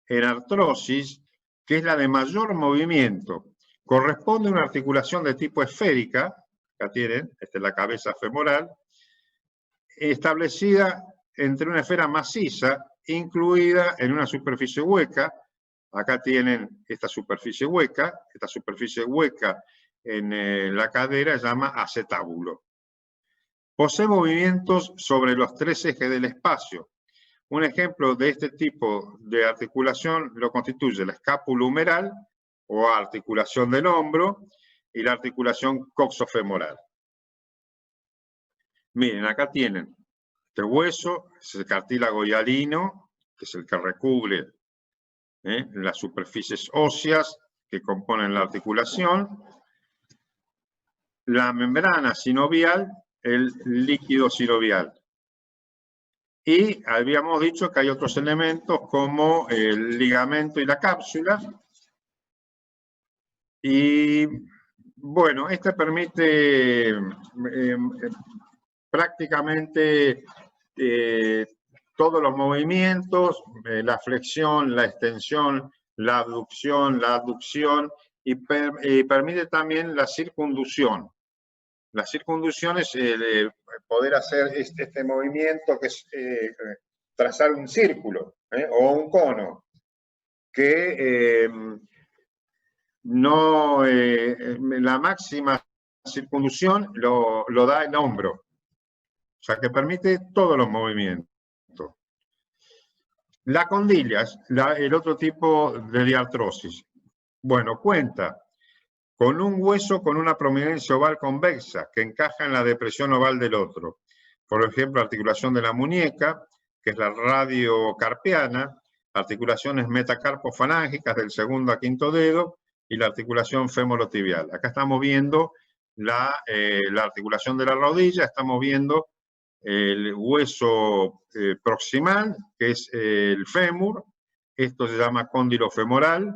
enartrosis, que es la de mayor movimiento. Corresponde a una articulación de tipo esférica, acá tienen, esta es la cabeza femoral, establecida entre una esfera maciza, incluida en una superficie hueca. Acá tienen esta superficie hueca en la cadera se llama acetábulo. Posee movimientos sobre los tres ejes del espacio. Un ejemplo de este tipo de articulación lo constituye la escápula humeral o articulación del hombro y la articulación coxofemoral. Miren, acá tienen este hueso, es el cartílago hialino, que es el que recubre las superficies óseas que componen la articulación, la membrana sinovial, el líquido sinovial. Y habíamos dicho que hay otros elementos como el ligamento y la cápsula. Y bueno, este permite prácticamente todos los movimientos, la flexión, la extensión, la abducción, la aducción, y permite también la circunducción. La circunducción es poder hacer este movimiento que es trazar un círculo o un cono, que la máxima circunducción lo da el hombro. O sea, que permite todos los movimientos. La condilia es el otro tipo de diartrosis. Bueno, cuenta con un hueso con una prominencia oval convexa que encaja en la depresión oval del otro. Por ejemplo, articulación de la muñeca, que es la radiocarpiana, articulaciones metacarpofalángicas del segundo a quinto dedo y la articulación femorotibial. Acá estamos viendo la articulación de la rodilla, estamos viendo el hueso proximal, que es el fémur. Esto se llama cóndilo femoral.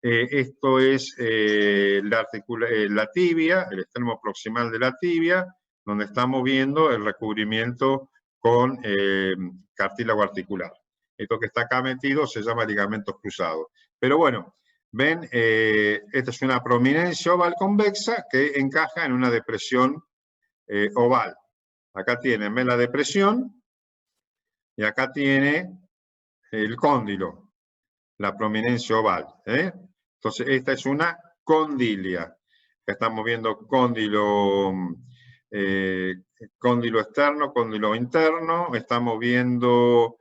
Esto es la tibia, el extremo proximal de la tibia, donde estamos viendo el recubrimiento con cartílago articular. Esto que está acá metido se llama ligamentos cruzados. Pero bueno, ven, esta es una prominencia oval convexa que encaja en una depresión oval. Acá tienen, ven la depresión, y acá tiene el cóndilo, la prominencia oval. Entonces, esta es una condilia. Estamos viendo cóndilo externo, cóndilo interno, estamos viendo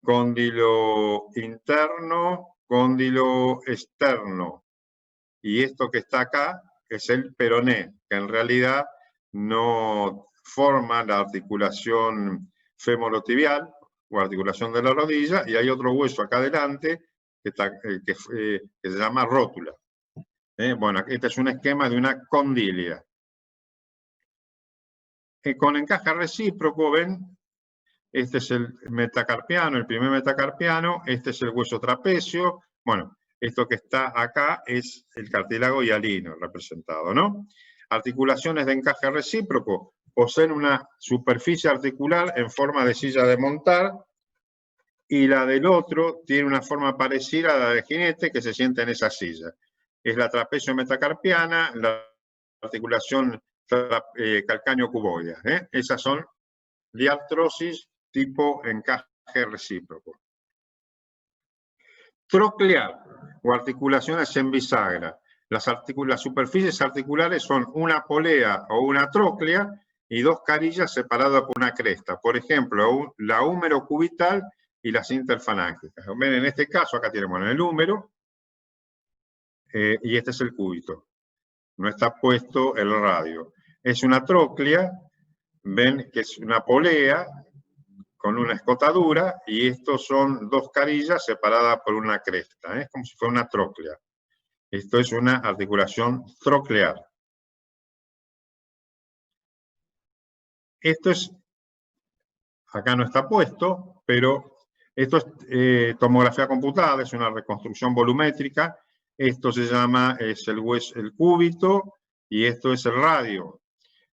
cóndilo interno, cóndilo externo. Y esto que está acá es el peroné, que en realidad no forma la articulación femorotibial o articulación de la rodilla, y hay otro hueso acá adelante que se llama rótula. Bueno, este es un esquema de una condilia. Con encaje recíproco, ven, este es el metacarpiano, el primer metacarpiano, este es el hueso trapecio. Bueno, esto que está acá es el cartílago hialino representado, ¿no? Articulaciones de encaje recíproco poseen una superficie articular en forma de silla de montar y la del otro tiene una forma parecida a la del jinete que se sienta en esa silla. Es la trapecio metacarpiana, la articulación calcáneo-cuboidea. Esas son diartrosis tipo encaje recíproco. Troclear o articulaciones en bisagra. Las superficies articulares son una polea o una tróclea y dos carillas separadas por una cresta. Por ejemplo, la húmero cubital y las interfalángicas. Ven, en este caso, acá tenemos el húmero y este es el cúbito. No está puesto el radio. Es una tróclea, ven que es una polea con una escotadura y estos son dos carillas separadas por una cresta. Es como si fuera una tróclea. Esto es una articulación troclear. Esto es, acá no está puesto, pero esto es tomografía computada, es una reconstrucción volumétrica. Esto se llama, es el cúbito y esto es el radio.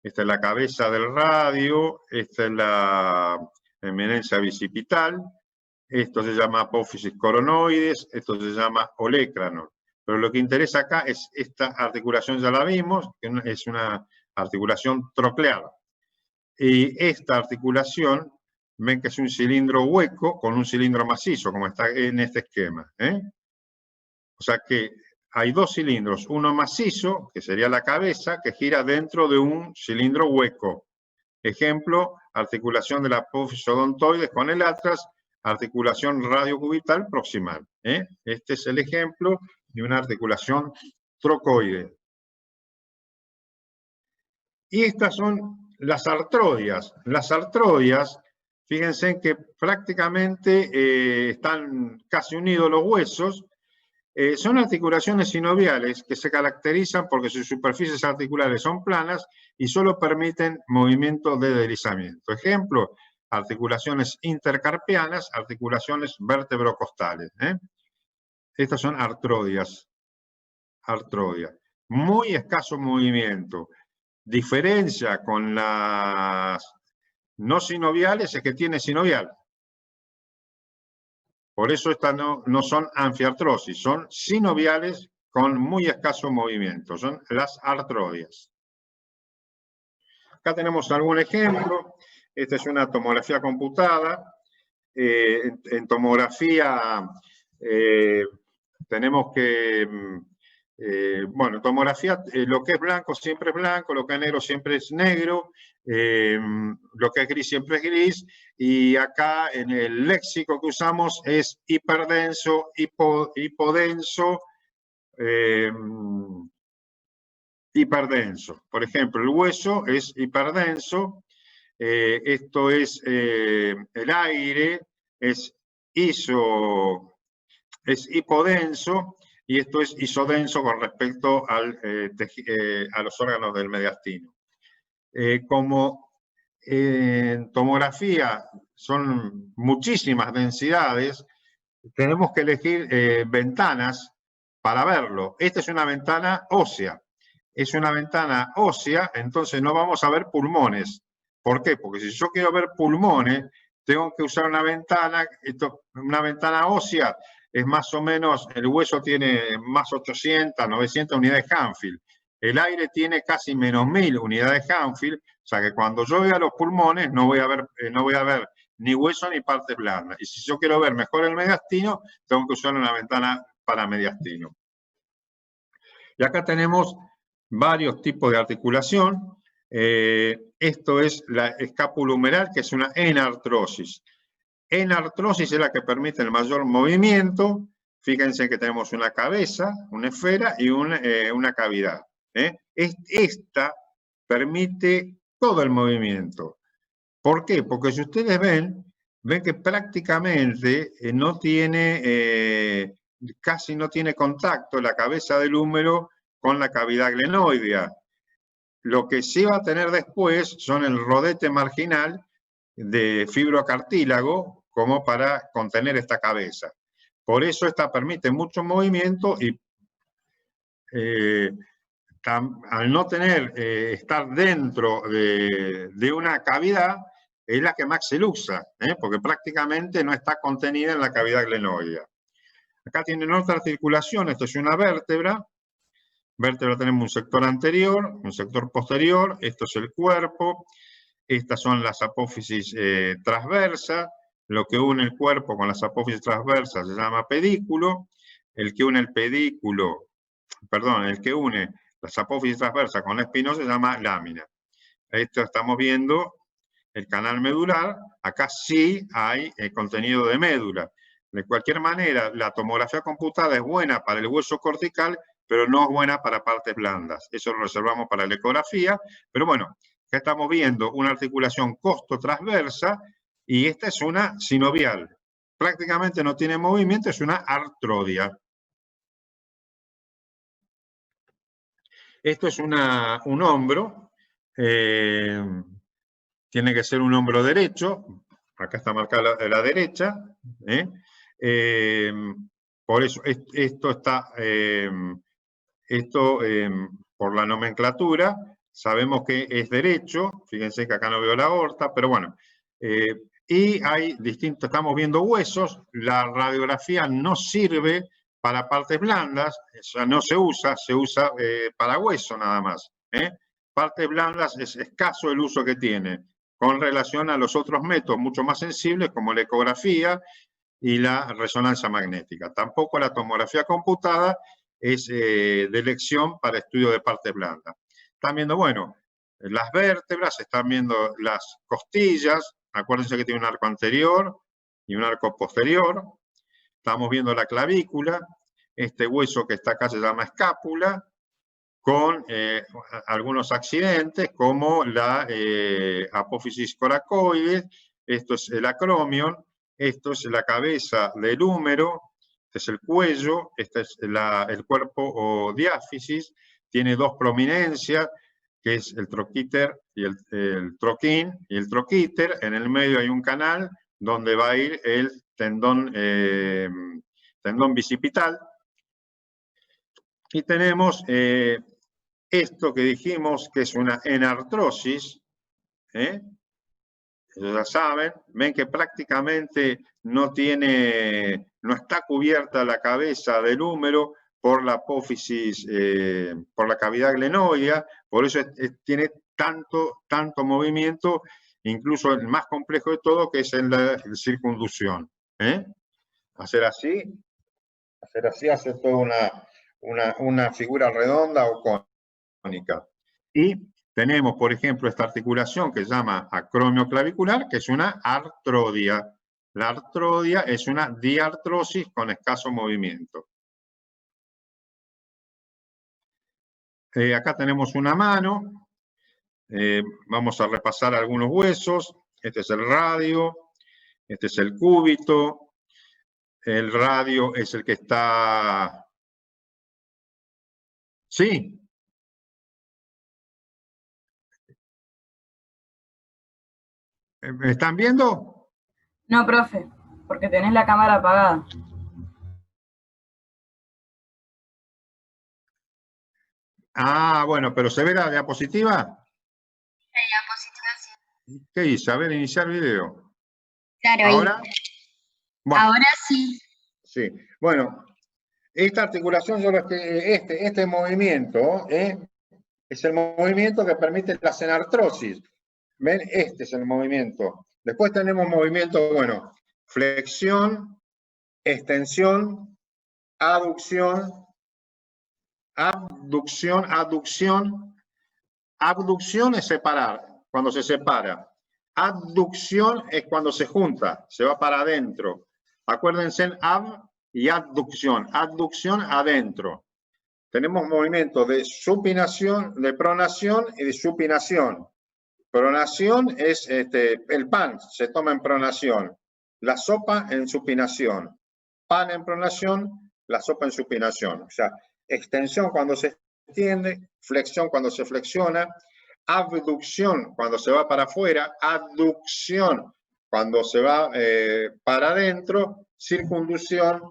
Esta es la cabeza del radio, esta es la eminencia bicipital, esto se llama apófisis coronoides, esto se llama olecranon. Pero lo que interesa acá es esta articulación, ya la vimos, que es una articulación troclear. Y esta articulación, ven que es un cilindro hueco con un cilindro macizo, como está en este esquema. O sea que hay dos cilindros, uno macizo, que sería la cabeza, que gira dentro de un cilindro hueco. Ejemplo, articulación de la apófisis odontoides con el atras, articulación radiocubital proximal. Este es el ejemplo de una articulación trocoide. Y estas son las artrodias. Las artrodias, fíjense que prácticamente están casi unidos los huesos. Son articulaciones sinoviales que se caracterizan porque sus superficies articulares son planas y solo permiten movimiento de deslizamiento. Ejemplo, articulaciones intercarpianas, articulaciones vertebrocostales. Estas son artrodias. Artrodia. Muy escaso movimiento. Diferencia con las no sinoviales es que tiene sinovial. Por eso estas no son anfiartrosis, son sinoviales con muy escaso movimiento, son las artrodias. Acá tenemos algún ejemplo. Esta es una tomografía computada. En tomografía tenemos que, bueno, tomografía, lo que es blanco siempre es blanco, lo que es negro siempre es negro, lo que es gris siempre es gris, y acá en el léxico que usamos es hiperdenso, hipodenso, hiperdenso. Por ejemplo, el hueso es hiperdenso, esto es el aire, es hipodenso, y esto es isodenso con respecto a los órganos del mediastino. Como en tomografía son muchísimas densidades, tenemos que elegir ventanas para verlo. Esta es una ventana ósea. Es una ventana ósea, entonces no vamos a ver pulmones. ¿Por qué? Porque si yo quiero ver pulmones, tengo que usar una ventana ósea. Es más o menos, el hueso tiene más 800, 900 unidades Hanfield. El aire tiene casi menos 1000 unidades Hanfield, o sea que cuando yo vea los pulmones no voy a ver ni hueso ni partes blandas. Y si yo quiero ver mejor el mediastino, tengo que usar una ventana para mediastino. Y acá tenemos varios tipos de articulación. Esto es la escápula humeral, que es una enartrosis. Enartrosis es la que permite el mayor movimiento. Fíjense que tenemos una cabeza, una esfera y una cavidad. Esta permite todo el movimiento. ¿Por qué? Porque si ustedes ven que prácticamente casi no tiene contacto la cabeza del húmero con la cavidad glenoidea. Lo que sí va a tener después son el rodete marginal de fibrocartílago como para contener esta cabeza. Por eso esta permite mucho movimiento y al no estar dentro de una cavidad, es la que más se usa, porque prácticamente no está contenida en la cavidad glenoidea. Acá tienen otra articulación, esto es una vértebra. Vértebra tenemos un sector anterior, un sector posterior, esto es el cuerpo, estas son las apófisis transversas, lo que une el cuerpo con las apófisis transversas se llama pedículo, el que une las apófisis transversas con la espinosa se llama lámina. Esto estamos viendo el canal medular, acá sí hay contenido de médula. De cualquier manera, la tomografía computada es buena para el hueso cortical, pero no es buena para partes blandas. Eso lo reservamos para la ecografía, pero bueno, acá estamos viendo una articulación costo-transversa y esta es una sinovial. Prácticamente no tiene movimiento, es una artrodia. Esto es un hombro, tiene que ser un hombro derecho, acá está marcada la derecha, por eso esto está, por la nomenclatura, sabemos que es derecho, fíjense que acá no veo la aorta, pero bueno, y hay distintos, estamos viendo huesos, la radiografía no sirve para partes blandas, o sea, no se usa para hueso nada más. Partes blandas es escaso el uso que tiene, con relación a los otros métodos mucho más sensibles como la ecografía y la resonancia magnética. Tampoco la tomografía computada es de elección para estudio de partes blandas. Están viendo, bueno, las vértebras, están viendo las costillas, acuérdense que tiene un arco anterior y un arco posterior. Estamos viendo la clavícula, este hueso que está acá se llama escápula, con algunos accidentes como la apófisis coracoides, esto es el acromion, esto es la cabeza del húmero, este es el cuello, este es el cuerpo o diáfisis, tiene dos prominencias, que es el troquíter y el troquín y el troquíter. En el medio hay un canal donde va a ir el tendón bicipital. Y tenemos esto que dijimos que es una enartrosis, ya saben, ven que prácticamente no está cubierta la cabeza del húmero por la apófisis, por la cavidad glenoidea, por eso tiene tanto movimiento, incluso el más complejo de todo, que es en la circunducción. Hacer así hace toda una figura redonda o cónica. Y tenemos, por ejemplo, esta articulación que se llama acromio clavicular, que es una artrodia. La artrodia es una diartrosis con escaso movimiento. Acá tenemos una mano. Vamos a repasar algunos huesos. Este es el radio, este es el cúbito. El radio es el que está... Sí. ¿Me están viendo? No, profe, porque tenés la cámara apagada. Ah, bueno, pero ¿se ve la diapositiva? La diapositiva sí. ¿Qué hice? A ver, iniciar video. Claro, ¿Ahora? Bueno, ahora sí. sí. Bueno, esta articulación, este movimiento, es el movimiento que permite la senartrosis. ¿Ven? Este es el movimiento. Después tenemos movimiento, bueno, flexión, extensión, aducción, abducción. Abducción es separar, cuando se separa. Abducción es cuando se junta, se va para adentro. Acuérdense en ab y adducción. Adducción adentro. Tenemos movimientos de supinación, de pronación y de supinación. Pronación es el pan, se toma en pronación. La sopa en supinación. Pan en pronación, la sopa en supinación. O sea, extensión cuando se extiende, flexión cuando se flexiona, abducción cuando se va para afuera, adducción cuando se va para adentro, circunducción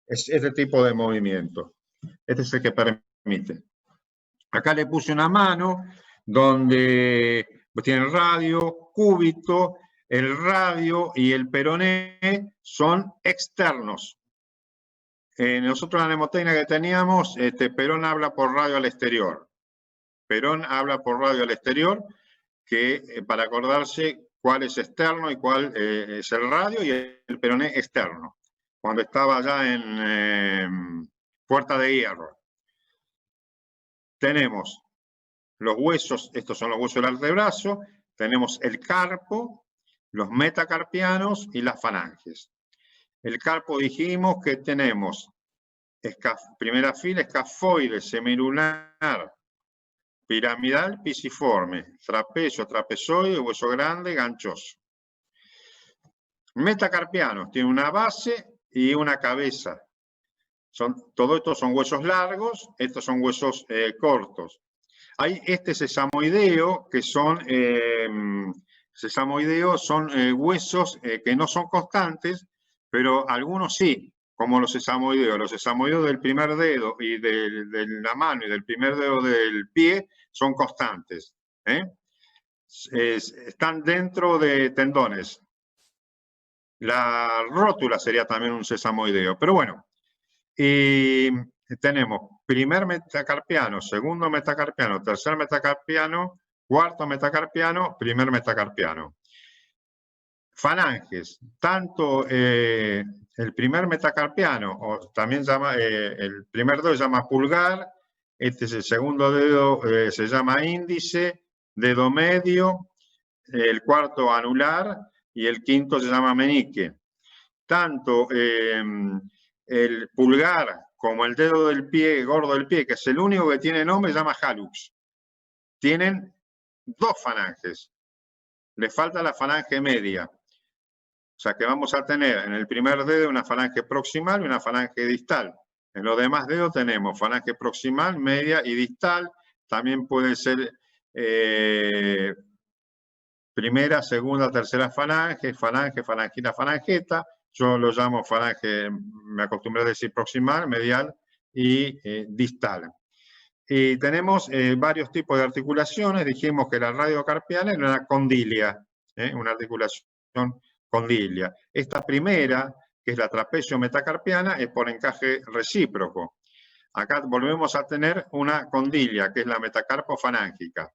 es este tipo de movimiento. Este es el que permite. Acá le puse una mano donde tiene radio, cúbito, El radio y el peroné son externos. Nosotros la mnemotecnia que teníamos, Perón habla por radio al exterior. Perón habla por radio al exterior, que para acordarse cuál es externo y cuál es el radio, y el peroné externo, cuando estaba allá en Puerta de Hierro. Tenemos los huesos, estos son los huesos del antebrazo, tenemos el carpo, los metacarpianos y las falanges. El carpo dijimos que tenemos primera fila, escafoide, semilunar, piramidal, pisiforme, trapecio, trapezoide, hueso grande, ganchoso. Metacarpianos, tiene una base y una cabeza. Todo esto son huesos largos, estos son huesos cortos. Hay sesamoideo, que son, huesos que no son constantes, pero algunos sí, como los sesamoideos. Los sesamoideos del primer dedo y de la mano y del primer dedo del pie son constantes. Están dentro de tendones. La rótula sería también un sesamoideo, pero bueno. Y tenemos primer metacarpiano, segundo metacarpiano, tercer metacarpiano, cuarto metacarpiano, primer metacarpiano. Falanges, tanto el primer metacarpiano, o también el primer dedo se llama pulgar, este es el segundo dedo, se llama índice, dedo medio, el cuarto anular y el quinto se llama meñique. Tanto el pulgar como el dedo del pie, gordo del pie, que es el único que tiene nombre, se llama hallux. Tienen dos falanges. Le falta la falange media. O sea que vamos a tener en el primer dedo una falange proximal y una falange distal. En los demás dedos tenemos falange proximal, media y distal. También puede ser primera, segunda, tercera falange, falangina, falangeta. Yo lo llamo falange, me acostumbré a decir proximal, medial y distal. Y tenemos varios tipos de articulaciones. Dijimos que la radiocarpiana era una condilia, una articulación condilia. Esta primera, que es la trapecio metacarpiana, es por encaje recíproco. Acá volvemos a tener una condilia, que es la metacarpofalángica.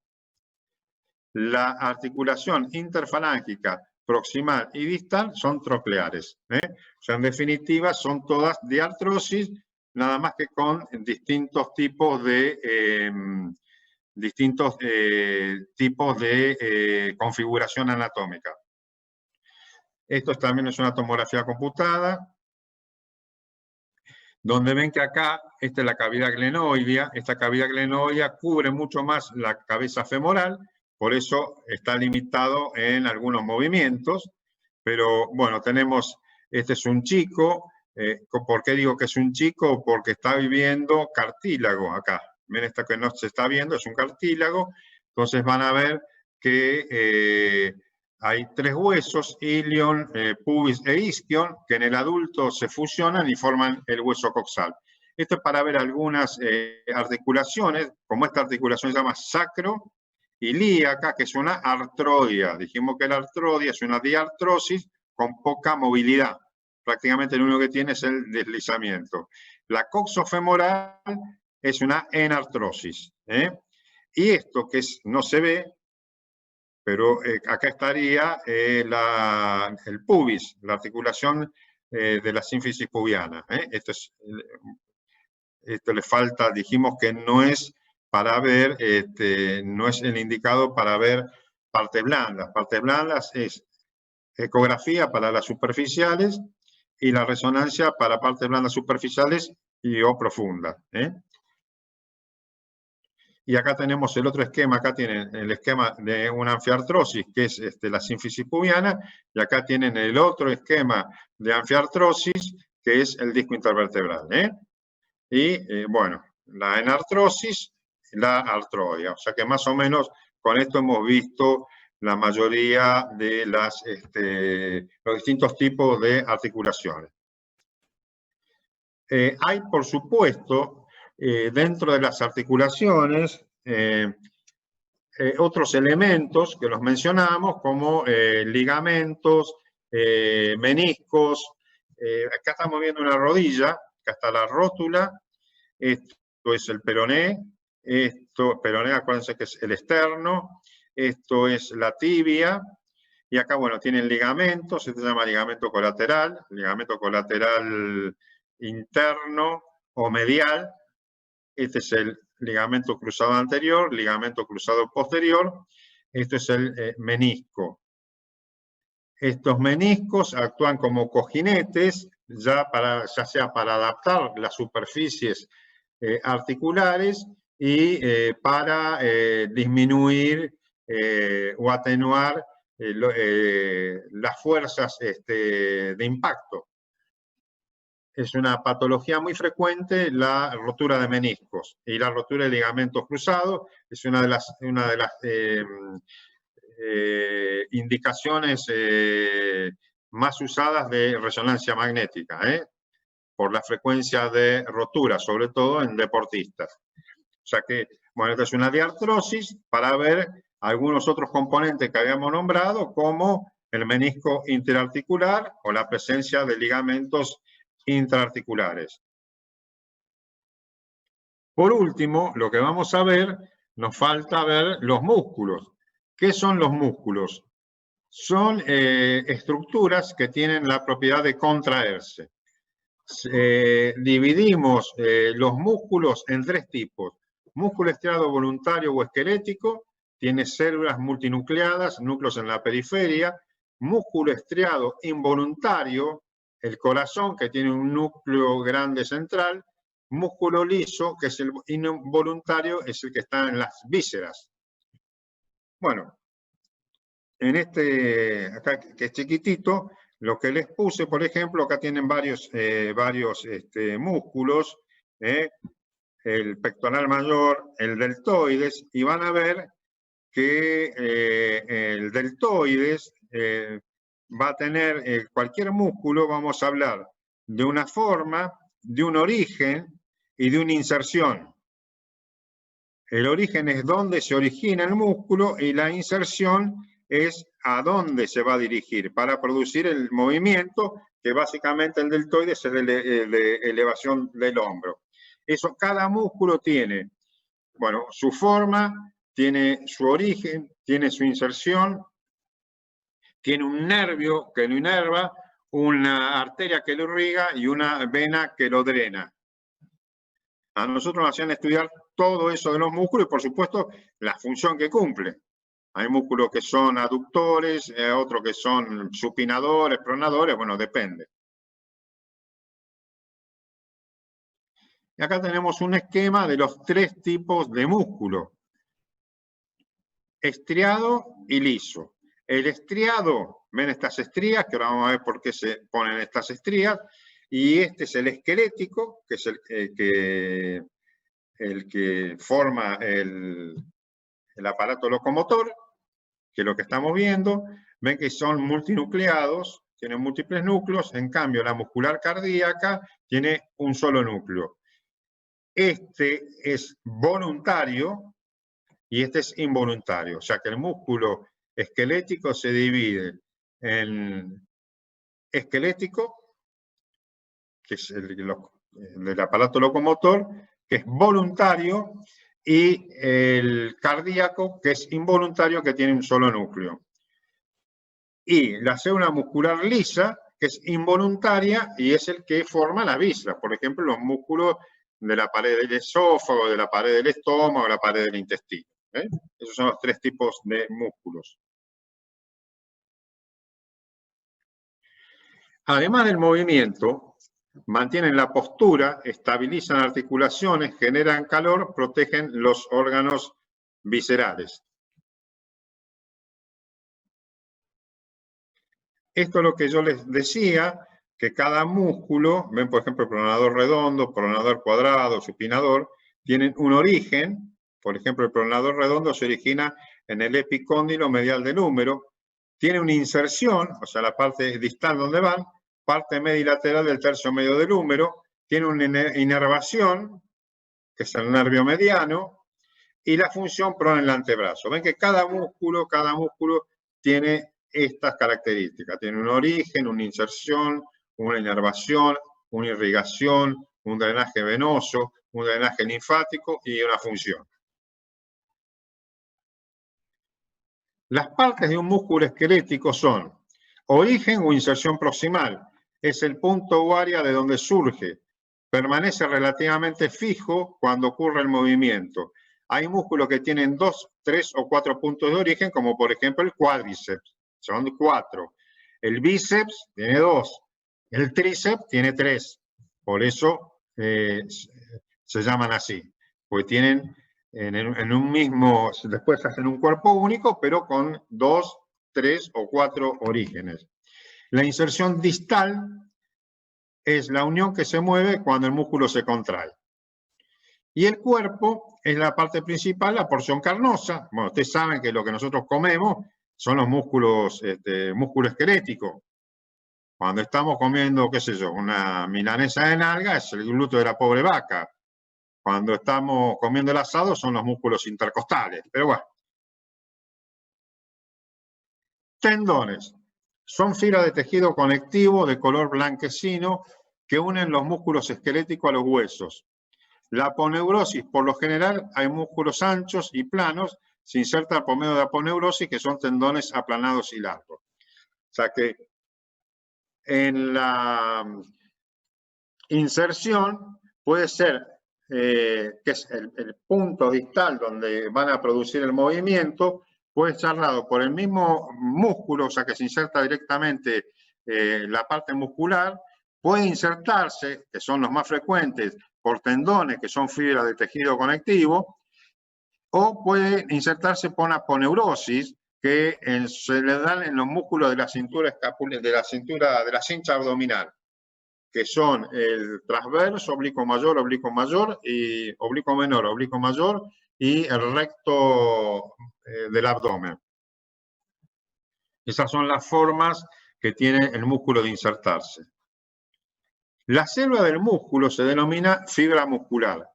La articulación interfalángica proximal y distal son trocleares. O sea, en definitiva, son todas diartrosis, nada más que con distintos tipos de configuración anatómica. Esto también es una tomografía computada, donde ven que acá, esta es la cavidad glenoidea. Esta cavidad glenoidea cubre mucho más la cabeza femoral, por eso está limitado en algunos movimientos. Pero bueno, tenemos, este es un chico. ¿Por qué digo que es un chico? Porque está viviendo cartílago acá. Ven, esta que no se está viendo es un cartílago. Entonces van a ver que hay tres huesos, ilion, pubis e isquion, que en el adulto se fusionan y forman el hueso coxal. Esto es para ver algunas articulaciones, como esta articulación se llama sacroilíaca, que es una artrodia. Dijimos que la artrodia es una diartrosis con poca movilidad. Prácticamente lo único que tiene es el deslizamiento. La coxofemoral es una enartrosis. Y esto que no se ve, pero acá estaría el pubis, la articulación de la sínfisis pubiana. Esto le falta, dijimos que no es para ver, no es el indicado para ver partes blandas. Partes blandas es ecografía para las superficiales y la resonancia para partes blandas superficiales o profundas. Y acá tenemos el otro esquema, acá tienen el esquema de una anfiartrosis, que es la sínfisis pubiana, y acá tienen el otro esquema de anfiartrosis, que es el disco intervertebral. Y bueno, la enartrosis, la artrodia. O sea que más o menos con esto hemos visto la mayoría de los distintos tipos de articulaciones. Hay, por supuesto, dentro de las articulaciones, otros elementos que los mencionamos, como ligamentos, meniscos. Acá estamos viendo una rodilla, acá está la rótula, esto es el peroné, acuérdense que es el externo, esto es la tibia, y acá, bueno, tienen ligamentos, este se llama ligamento colateral interno o medial, este es el ligamento cruzado anterior, ligamento cruzado posterior, esto es el menisco. Estos meniscos actúan como cojinetes, ya sea para adaptar las superficies articulares y para disminuir o atenuar las fuerzas de impacto. Es una patología muy frecuente la rotura de meniscos, y la rotura de ligamentos cruzados es una de las indicaciones más usadas de resonancia magnética, por la frecuencia de rotura, sobre todo en deportistas. O sea que, bueno, esta es una diartrosis para ver algunos otros componentes que habíamos nombrado, como el menisco interarticular o la presencia de ligamentos intraarticulares. Por último, lo que vamos a ver, nos falta ver los músculos. ¿Qué son los músculos? Son estructuras que tienen la propiedad de contraerse. Dividimos los músculos en tres tipos. Músculo estriado voluntario o esquelético, tiene células multinucleadas, núcleos en la periferia. Músculo estriado involuntario, el corazón, que tiene un núcleo grande central. Músculo liso, que es el involuntario, es el que está en las vísceras. Bueno, en acá que es chiquitito, lo que les puse, por ejemplo, acá tienen varios músculos, el pectoral mayor, el deltoides, y van a ver que el deltoides va a tener cualquier músculo, vamos a hablar de una forma, de un origen y de una inserción. El origen es donde se origina el músculo y la inserción es a dónde se va a dirigir para producir el movimiento, que básicamente el deltoides es de elevación del hombro. Eso, cada músculo tiene, bueno, su forma, tiene su origen, tiene su inserción, tiene un nervio que lo inerva, una arteria que lo irriga y una vena que lo drena. A nosotros nos hacían estudiar todo eso de los músculos y, por supuesto, la función que cumple. Hay músculos que son aductores, otros que son supinadores, pronadores, bueno, depende. Y acá tenemos un esquema de los tres tipos de músculo: estriado y liso. El estriado, ven estas estrías, que ahora vamos a ver por qué se ponen estas estrías, y este es el esquelético, que es el que forma el aparato locomotor, que es lo que estamos viendo. Ven que son multinucleados, tienen múltiples núcleos, en cambio la muscular cardíaca tiene un solo núcleo. Este es voluntario y este es involuntario, o sea que el músculo esquelético se divide en esquelético, que es el aparato locomotor, que es voluntario, y el cardíaco, que es involuntario, que tiene un solo núcleo. Y la célula muscular lisa, que es involuntaria y es el que forma la víscera. Por ejemplo, los músculos de la pared del esófago, de la pared del estómago, de la pared del intestino. Esos son los tres tipos de músculos. Además del movimiento, mantienen la postura, estabilizan articulaciones, generan calor, protegen los órganos viscerales. Esto es lo que yo les decía, que cada músculo, ven por ejemplo el pronador redondo, pronador cuadrado, supinador, tienen un origen. Por ejemplo, el pronador redondo se origina en el epicóndilo medial del húmero, tiene una inserción, o sea, la parte distal donde van, parte media y lateral del tercio medio del húmero, tiene una inervación, que es el nervio mediano, y la función prona en el antebrazo. Ven que cada músculo tiene estas características. Tiene un origen, una inserción, una inervación, una irrigación, un drenaje venoso, un drenaje linfático y una función. Las partes de un músculo esquelético son origen o inserción proximal. Es el punto o área de donde surge. Permanece relativamente fijo cuando ocurre el movimiento. Hay músculos que tienen 2, 3 o 4 puntos de origen, como por ejemplo el cuádriceps. Son 4. El bíceps tiene 2. El tríceps tiene 3. Por eso se llaman así. Porque tienen en un mismo, después hacen un cuerpo único, pero con 2, 3 o 4 orígenes. La inserción distal es la unión que se mueve cuando el músculo se contrae. Y el cuerpo es la parte principal, la porción carnosa. Bueno, ustedes saben que lo que nosotros comemos son los músculos, músculo esquelético. Cuando estamos comiendo, qué sé yo, una milanesa de nalga, es el glúteo de la pobre vaca. Cuando estamos comiendo el asado son los músculos intercostales, pero bueno. Tendones. Son fibras de tejido conectivo de color blanquecino que unen los músculos esqueléticos a los huesos. La aponeurosis, por lo general, hay músculos anchos y planos, se inserta por medio de aponeurosis, que son tendones aplanados y largos. O sea que en la inserción puede ser que es el punto distal donde van a producir el movimiento, puede estar dado por el mismo músculo, o sea que se inserta directamente la parte muscular, puede insertarse, que son los más frecuentes, por tendones, que son fibras de tejido conectivo, o puede insertarse por una aponeurosis, que se le dan en los músculos de la cintura escapular, de la cincha abdominal, que son el transverso, oblicuo mayor, y oblicuo menor, oblicuo mayor, y el recto del abdomen. Esas son las formas que tiene el músculo de insertarse. La célula del músculo se denomina fibra muscular.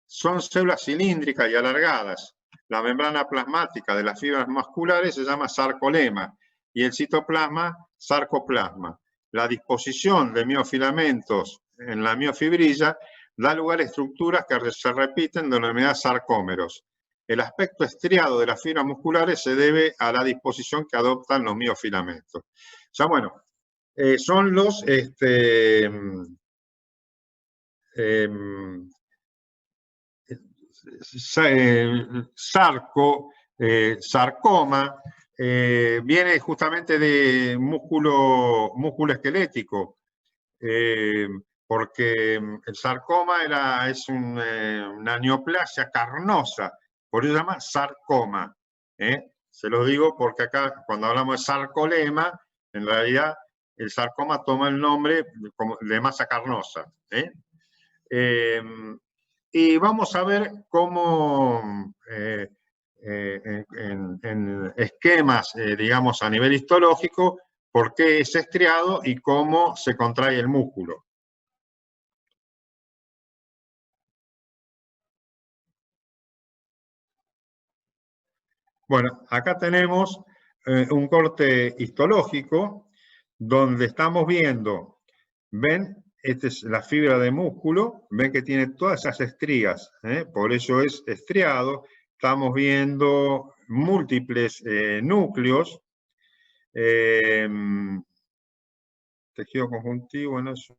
Son células cilíndricas y alargadas. La membrana plasmática de las fibras musculares se llama sarcolema y el citoplasma, sarcoplasma. La disposición de miofilamentos en la miofibrilla da lugar a estructuras que se repiten denominadas sarcómeros. El aspecto estriado de las fibras musculares se debe a la disposición que adoptan los miofilamentos. O sea, bueno, son los sarcoma, viene justamente de músculo esquelético, porque el sarcoma es una neoplasia carnosa, por eso se llama sarcoma. Se lo digo porque acá cuando hablamos de sarcolema, en realidad el sarcoma toma el nombre de masa carnosa. Y vamos a ver cómo en esquemas, digamos, a nivel histológico, por qué es estriado y cómo se contrae el músculo. Bueno, acá tenemos un corte histológico donde estamos viendo, ¿ven? Esta es la fibra de músculo, ven que tiene todas esas estrías, por eso es estriado. Estamos viendo múltiples núcleos, tejido conjuntivo en azul,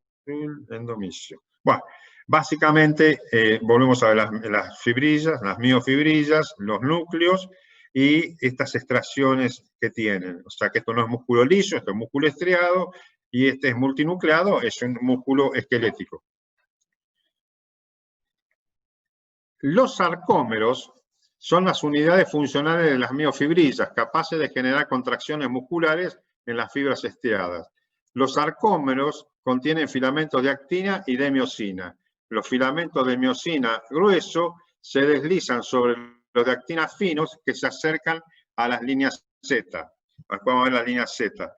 endomisio. Bueno, básicamente volvemos a ver las fibrillas, las miofibrillas, los núcleos y estas extracciones que tienen. O sea que esto no es músculo liso, esto es músculo estriado, y este es multinucleado, es un músculo esquelético. Los sarcómeros son las unidades funcionales de las miofibrillas, capaces de generar contracciones musculares en las fibras estriadas. Los sarcómeros contienen filamentos de actina y de miosina. Los filamentos de miosina grueso se deslizan sobre los de actina finos que se acercan a las líneas Z. Después vamos a ver las líneas Z.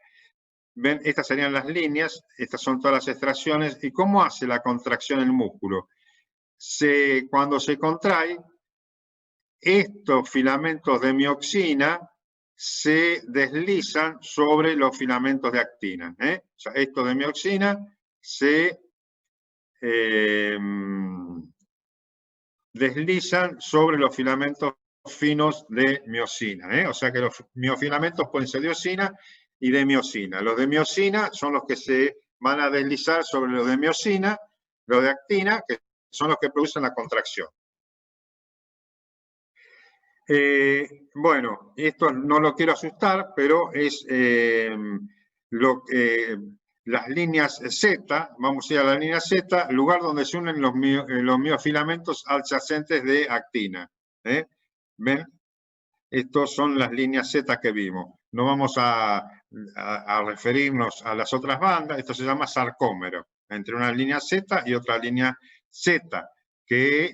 Ven, estas serían las líneas, estas son todas las extracciones. ¿Y cómo hace la contracción el músculo? Cuando se contrae, estos filamentos de mioxina se deslizan sobre los filamentos de actina. O sea, estos de mioxina se deslizan sobre los filamentos finos de miosina. O sea que los miofilamentos pueden ser de osina y de miosina. Los de miosina son los que se van a deslizar sobre los de miosina, los de actina, que son los que producen la contracción. Bueno, esto no lo quiero asustar, pero es las líneas Z, vamos a ir a la línea Z, lugar donde se unen los miofilamentos adyacentes de actina. ¿Ven? Estas son las líneas Z que vimos. No vamos a referirnos a las otras bandas, esto se llama sarcómero, entre una línea Z y otra línea Z,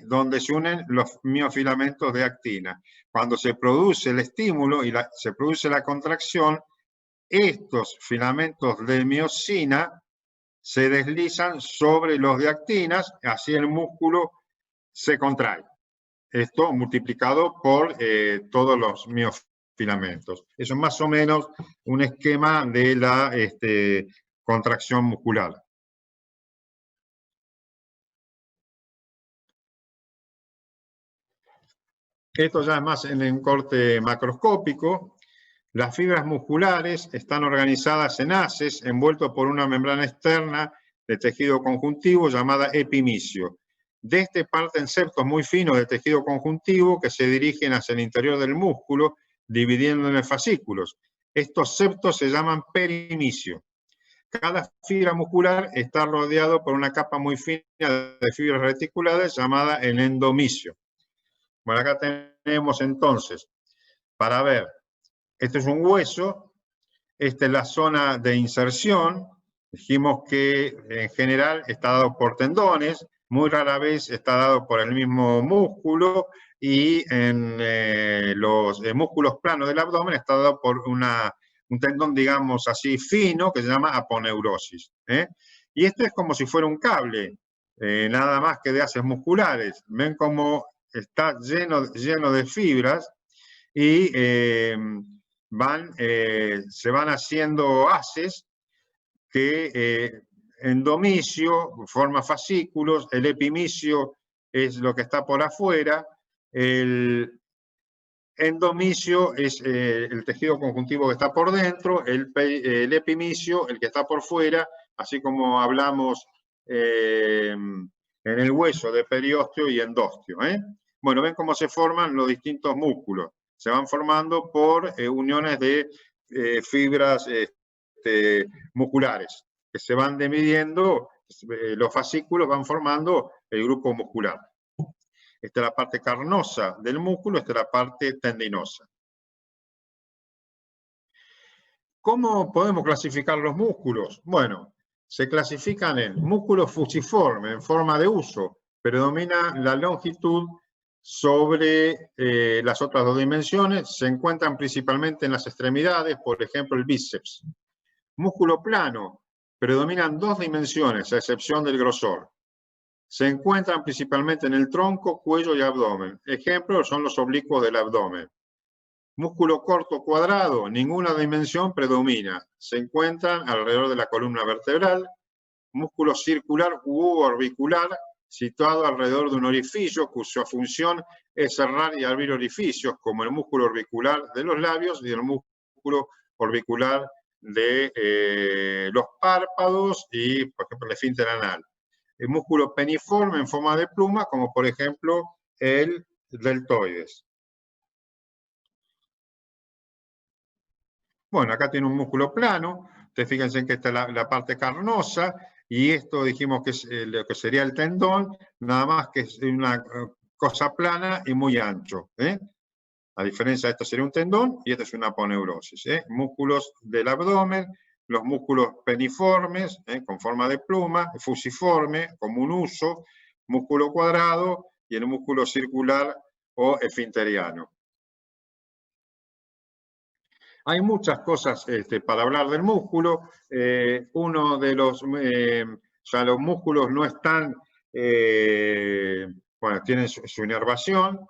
donde se unen los miofilamentos de actina. Cuando se produce el estímulo y se produce la contracción, estos filamentos de miosina se deslizan sobre los de actinas, así el músculo se contrae. Esto multiplicado por todos los miofilamentos. Eso es más o menos un esquema de la contracción muscular. Esto ya es más en un corte macroscópico. Las fibras musculares están organizadas en haces envueltos por una membrana externa de tejido conjuntivo llamada epimisio. De este parten septos muy finos de tejido conjuntivo que se dirigen hacia el interior del músculo, dividiéndolo en fascículos. Estos septos se llaman perimisio. Cada fibra muscular está rodeado por una capa muy fina de fibras reticulares llamada el endomisio. Bueno, acá tenemos entonces, para ver, este es un hueso, esta es la zona de inserción. Dijimos que en general está dado por tendones, muy rara vez está dado por el mismo músculo, y en los músculos planos del abdomen está dado por un tendón, digamos así, fino, que se llama aponeurosis. Y esto es como si fuera un cable, nada más que de haces musculares. Ven cómo está lleno de fibras y se van haciendo haces que endomisio forma fascículos, el epimisio es lo que está por afuera, el endomisio es el tejido conjuntivo que está por dentro, el epimisio el que está por fuera, así como hablamos en el hueso de periósteo y endósteo. Bueno, ven cómo se forman los distintos músculos. Se van formando por uniones de fibras musculares que se van dividiendo, los fascículos van formando el grupo muscular. Esta es la parte carnosa del músculo, esta es la parte tendinosa. ¿Cómo podemos clasificar los músculos? Bueno, se clasifican en músculos fusiformes, en forma de huso, predomina la longitud sobre las otras dos dimensiones, se encuentran principalmente en las extremidades, por ejemplo el bíceps. Músculo plano, predominan dos dimensiones, a excepción del grosor. Se encuentran principalmente en el tronco, cuello y abdomen. Ejemplos son los oblicuos del abdomen. Músculo corto cuadrado, ninguna dimensión predomina. Se encuentran alrededor de la columna vertebral. Músculo circular u orbicular, situado alrededor de un orificio cuya función es cerrar y abrir orificios, como el músculo orbicular de los labios y el músculo orbicular de los párpados y, por ejemplo, el esfínter anal. El músculo peniforme en forma de pluma, como por ejemplo el deltoides. Bueno, acá tiene un músculo plano. Ustedes fíjense que esta es la parte carnosa, y esto dijimos que es lo que sería el tendón, nada más que es una cosa plana y muy ancho. A diferencia de esto sería un tendón y esta es una aponeurosis. Músculos del abdomen, los músculos peniformes, con forma de pluma, fusiforme, como un huso, músculo cuadrado y el músculo circular o esfinteriano. Hay muchas cosas para hablar del músculo. Uno de los, los músculos no están, bueno, tienen su inervación.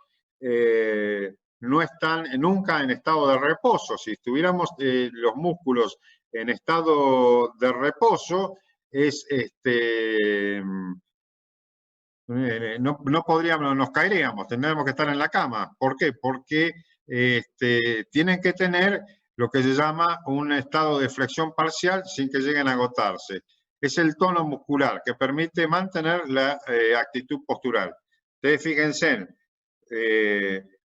no están nunca en estado de reposo. Si estuviéramos los músculos en estado de reposo, no podríamos, nos caeríamos, tendríamos que estar en la cama. ¿Por qué? Porque tienen que tener lo que se llama un estado de flexión parcial sin que lleguen a agotarse. Es el tono muscular que permite mantener la actitud postural. Ustedes fíjense,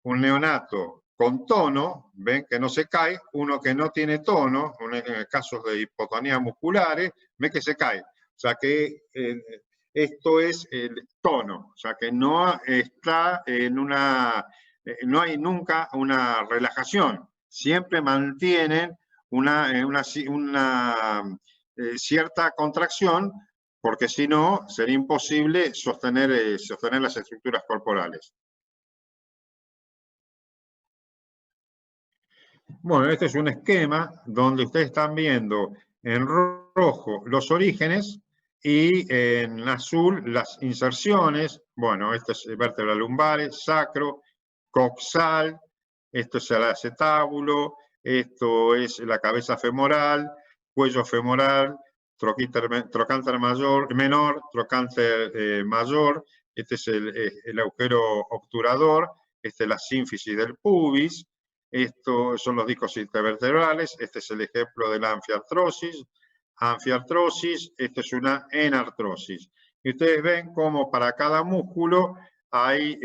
un neonato con tono, ven que no se cae, uno que no tiene tono, en casos de hipotonía musculares, ven que se cae. O sea que esto es el tono, o sea que no está en no hay nunca una relajación, siempre mantienen una cierta contracción, porque si no sería imposible sostener las estructuras corporales. Bueno, este es un esquema donde ustedes están viendo en rojo los orígenes y en azul las inserciones. Bueno, esto es vértebra lumbares, sacro, coxal, esto es el acetábulo, esto es la cabeza femoral, cuello femoral, trocánter menor, trocánter mayor, este es el agujero obturador, este es la sínfisis del pubis. Estos son los discos intervertebrales, este es el ejemplo de la anfiartrosis. Esto es una enartrosis. Y ustedes ven cómo para cada músculo hay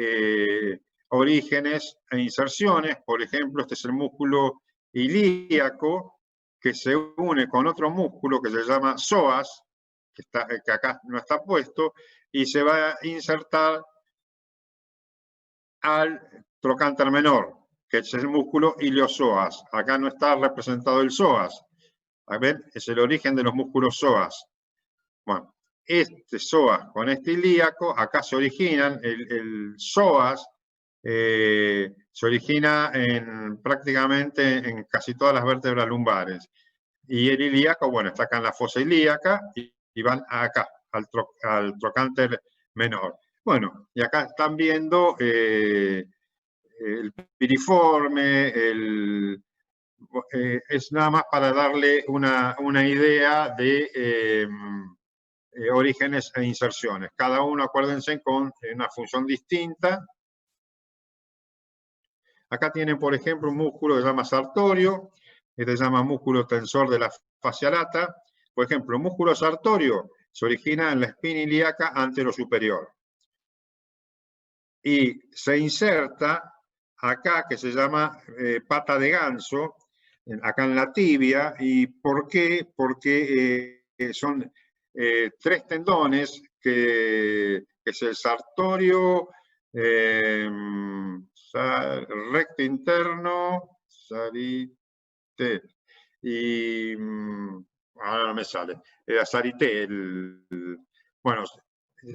orígenes e inserciones. Por ejemplo, este es el músculo ilíaco que se une con otro músculo que se llama psoas, que acá no está puesto, y se va a insertar al trocánter menor, que es el músculo iliosoas. Acá no está representado el psoas. A ver, es el origen de los músculos psoas. Bueno, este psoas con este ilíaco, acá se originan, el psoas se origina prácticamente en casi todas las vértebras lumbares. Y el ilíaco, bueno, está acá en la fosa ilíaca y van acá, al trocánter menor. Bueno, y acá están viendo el piriforme, es nada más para darle una idea de orígenes e inserciones. Cada uno, acuérdense, con una función distinta. Acá tienen, por ejemplo, un músculo que se llama sartorio, este se llama músculo tensor de la fascia lata. Por ejemplo, el músculo sartorio se origina en la espina ilíaca anterosuperior. Y se inserta acá, que se llama pata de ganso, acá en la tibia. ¿Y por qué? Porque son tres tendones, que es el sartorio, recto interno, sarité, y ahora no me sale, sarité, bueno,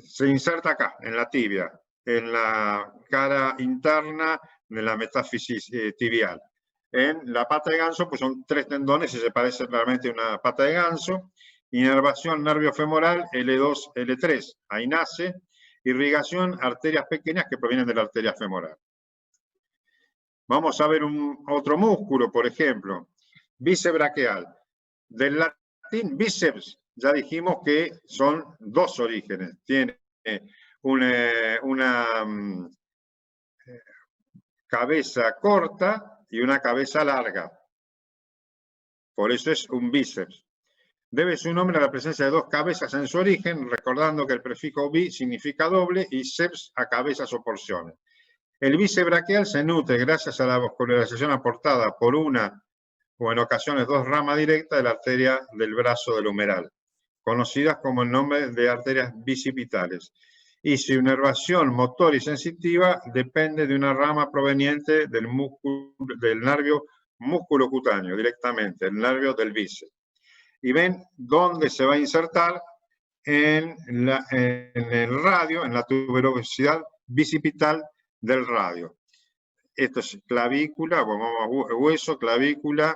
se inserta acá, en la tibia, en la cara interna de la metáfisis tibial. En la pata de ganso, pues son tres tendones y se parece realmente a una pata de ganso. Inervación nervio femoral, L2, L3, ahí nace. Irrigación, arterias pequeñas que provienen de la arteria femoral. Vamos a ver otro músculo, por ejemplo, bíceps braquial. Del latín bíceps, ya dijimos que son dos orígenes. Tiene una cabeza corta y una cabeza larga. Por eso es un bíceps. Debe su nombre a la presencia de dos cabezas en su origen, recordando que el prefijo bi significa doble y ceps a cabezas o porciones. El bíceps braquial se nutre gracias a la vascularización aportada por una o en ocasiones dos ramas directas de la arteria del brazo del humeral, conocidas como el nombre de arterias bicipitales. Y su inervación motor y sensitiva depende de una rama proveniente del nervio musculocutáneo, directamente, el nervio del bíceps. Y ven dónde se va a insertar en el radio, en la tuberosidad bicipital del radio. Esto es clavícula, hueso, clavícula,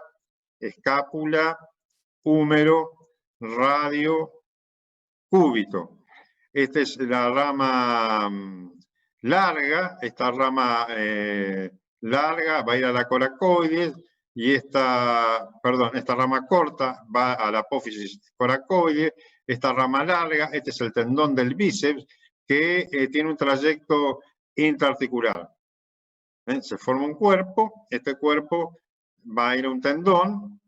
escápula, húmero, radio, cúbito. Esta es la larga, esta rama larga va a ir a la coracoides, y esta rama corta va a la apófisis coracoide, esta rama larga, este es el tendón del bíceps, que tiene un trayecto intraarticular. Se forma un cuerpo, este cuerpo va a ir a un tendón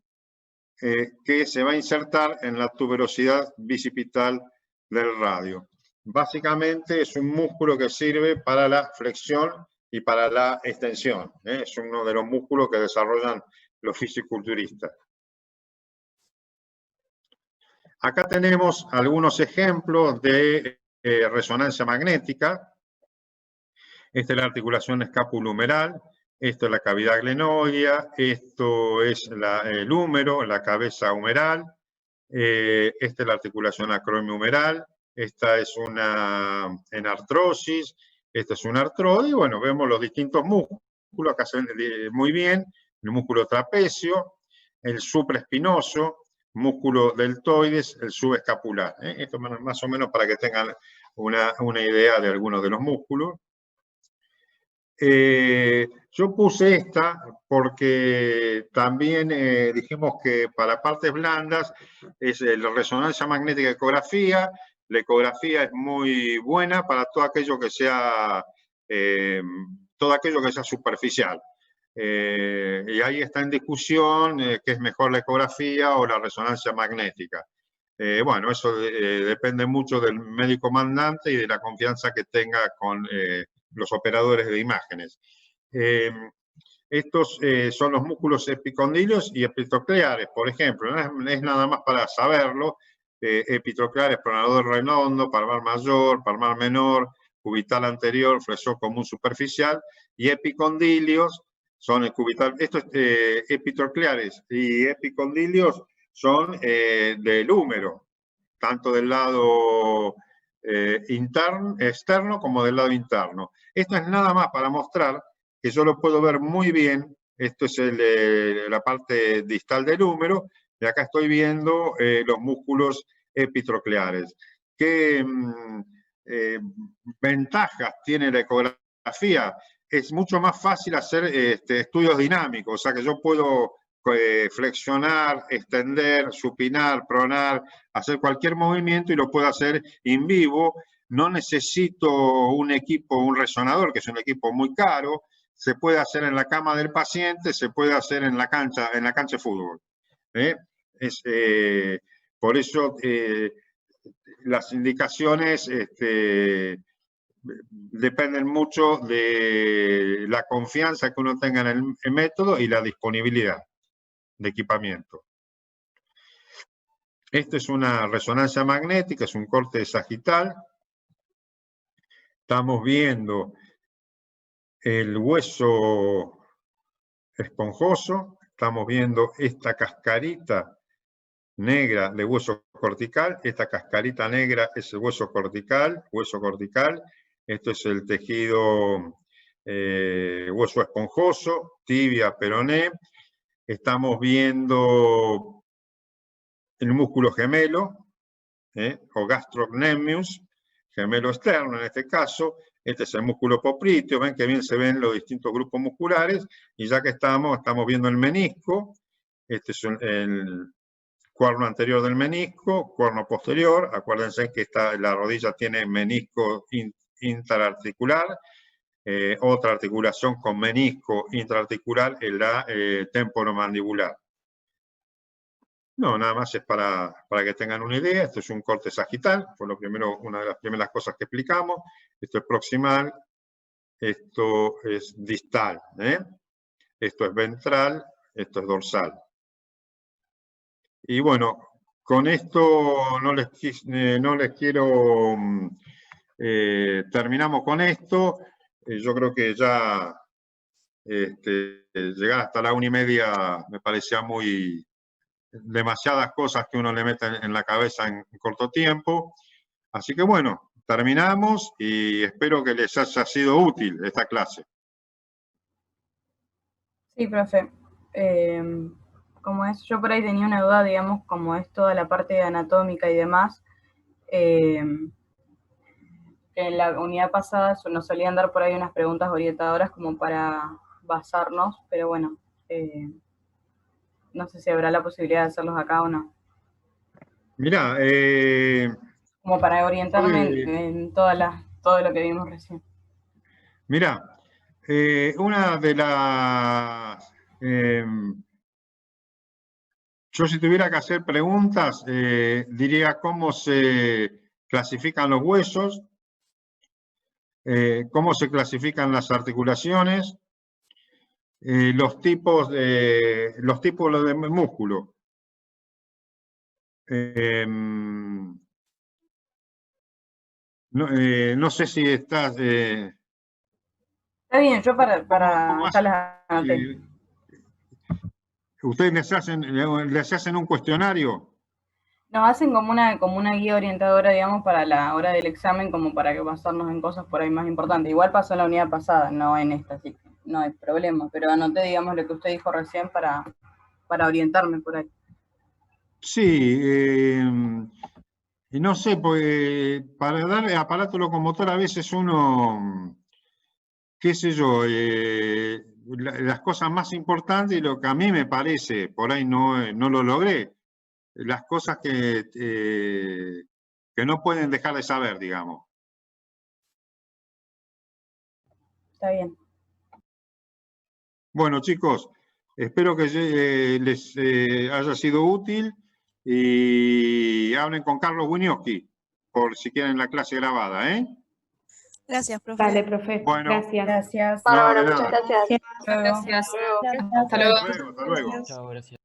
que se va a insertar en la tuberosidad bicipital del radio. Básicamente es un músculo que sirve para la flexión y para la extensión. Es uno de los músculos que desarrollan los fisiculturistas. Acá tenemos algunos ejemplos de resonancia magnética. Esta es la articulación escapulohumeral, esto es la cavidad glenoidea, esto es el húmero, la cabeza humeral, esta es la articulación acromihumeral, esta es una enartrosis, esta es una artrosis, y bueno, vemos los distintos músculos, acá se ven muy bien, el músculo trapecio, el supraespinoso, músculo deltoides, el subescapular. Esto más o menos para que tengan una idea de algunos de los músculos. Yo puse esta porque también dijimos que para partes blandas es la resonancia magnética ecografía. La ecografía es muy buena para todo aquello que sea superficial. Y ahí está en discusión qué es mejor, la ecografía o la resonancia magnética. Bueno, eso depende mucho del médico mandante y de la confianza que tenga con los operadores de imágenes. Estos son los músculos epicondilios y epitrocleares, por ejemplo. No es nada más para saberlo. Epitrocleares, pronador redondo, palmar mayor, palmar menor, cubital anterior, flexor común superficial, y epicondilios son el cubital. Estos epitrocleares y epicondilios son del húmero, tanto del lado externo como del lado interno. Esto es nada más para mostrar que yo lo puedo ver muy bien. Esto es la parte distal del húmero, y acá estoy viendo los músculos epitrocleares. ¿Qué ventajas tiene la ecografía? Es mucho más fácil hacer estudios dinámicos, o sea que yo puedo flexionar, extender, supinar, pronar, hacer cualquier movimiento y lo puedo hacer en vivo. No necesito un equipo, un resonador, que es un equipo muy caro. Se puede hacer en la cama del paciente, se puede hacer en la cancha de fútbol. Por eso las indicaciones dependen mucho de la confianza que uno tenga en el método y la disponibilidad de equipamiento. Esto es una resonancia magnética, es un corte sagital. Estamos viendo el hueso esponjoso, estamos viendo esta cascarita negra de hueso cortical, esta cascarita negra es el hueso cortical, esto es el tejido hueso esponjoso, tibia, peroné. Estamos viendo el músculo gemelo, o gastrocnemius, gemelo externo en este caso. Este es el músculo popliteo, ven que bien se ven los distintos grupos musculares, y ya que estamos viendo el menisco. Este es el cuerno anterior del menisco, cuerno posterior. Acuérdense que la rodilla tiene menisco intraarticular, otra articulación con menisco intraarticular es la temporomandibular. No, nada más es para que tengan una idea. Esto es un corte sagital, fue una de las primeras cosas que explicamos. Esto es proximal, esto es distal, esto es ventral, esto es dorsal. Y bueno, con esto no les quiero... terminamos con esto. Yo creo que ya llegar hasta la 1:30 me parecía demasiadas cosas que uno le mete en la cabeza en corto tiempo. Así que bueno, terminamos y espero que les haya sido útil esta clase. Sí, profe. Como es, yo por ahí tenía una duda, digamos, como es toda la parte anatómica y demás, que en la unidad pasada nos solían dar por ahí unas preguntas orientadoras como para basarnos, pero bueno, no sé si habrá la posibilidad de hacerlos acá o no. Mirá, Como para orientarme Oye. en todo lo que vimos recién. mirá, una de las... yo si tuviera que hacer preguntas, diría cómo se clasifican los huesos, cómo se clasifican las articulaciones, los tipos de músculo. No sé si estás... Está bien, yo para ¿cómo ya las anoté. ¿Ustedes les hacen un cuestionario? Nos hacen como una guía orientadora, digamos, para la hora del examen, como para que basarnos en cosas por ahí más importantes. Igual pasó en la unidad pasada, no en esta, así que no hay problema. Pero anoté, digamos, lo que usted dijo recién para orientarme por ahí. Sí, y no sé, pues para darle aparato locomotor a veces uno, qué sé yo, las cosas más importantes y lo que a mí me parece, por ahí no lo logré, las cosas que no pueden dejar de saber, digamos. Está bien. Bueno, chicos, espero que les haya sido útil y hablen con Carlos Wiñowski por si quieren la clase grabada, ¿eh? Gracias, profe. Dale, profe. Bueno. Gracias. Gracias. No, de Muchas nada. gracias. Gracias. Hasta luego. Hasta luego. Gracias. Chao, gracias.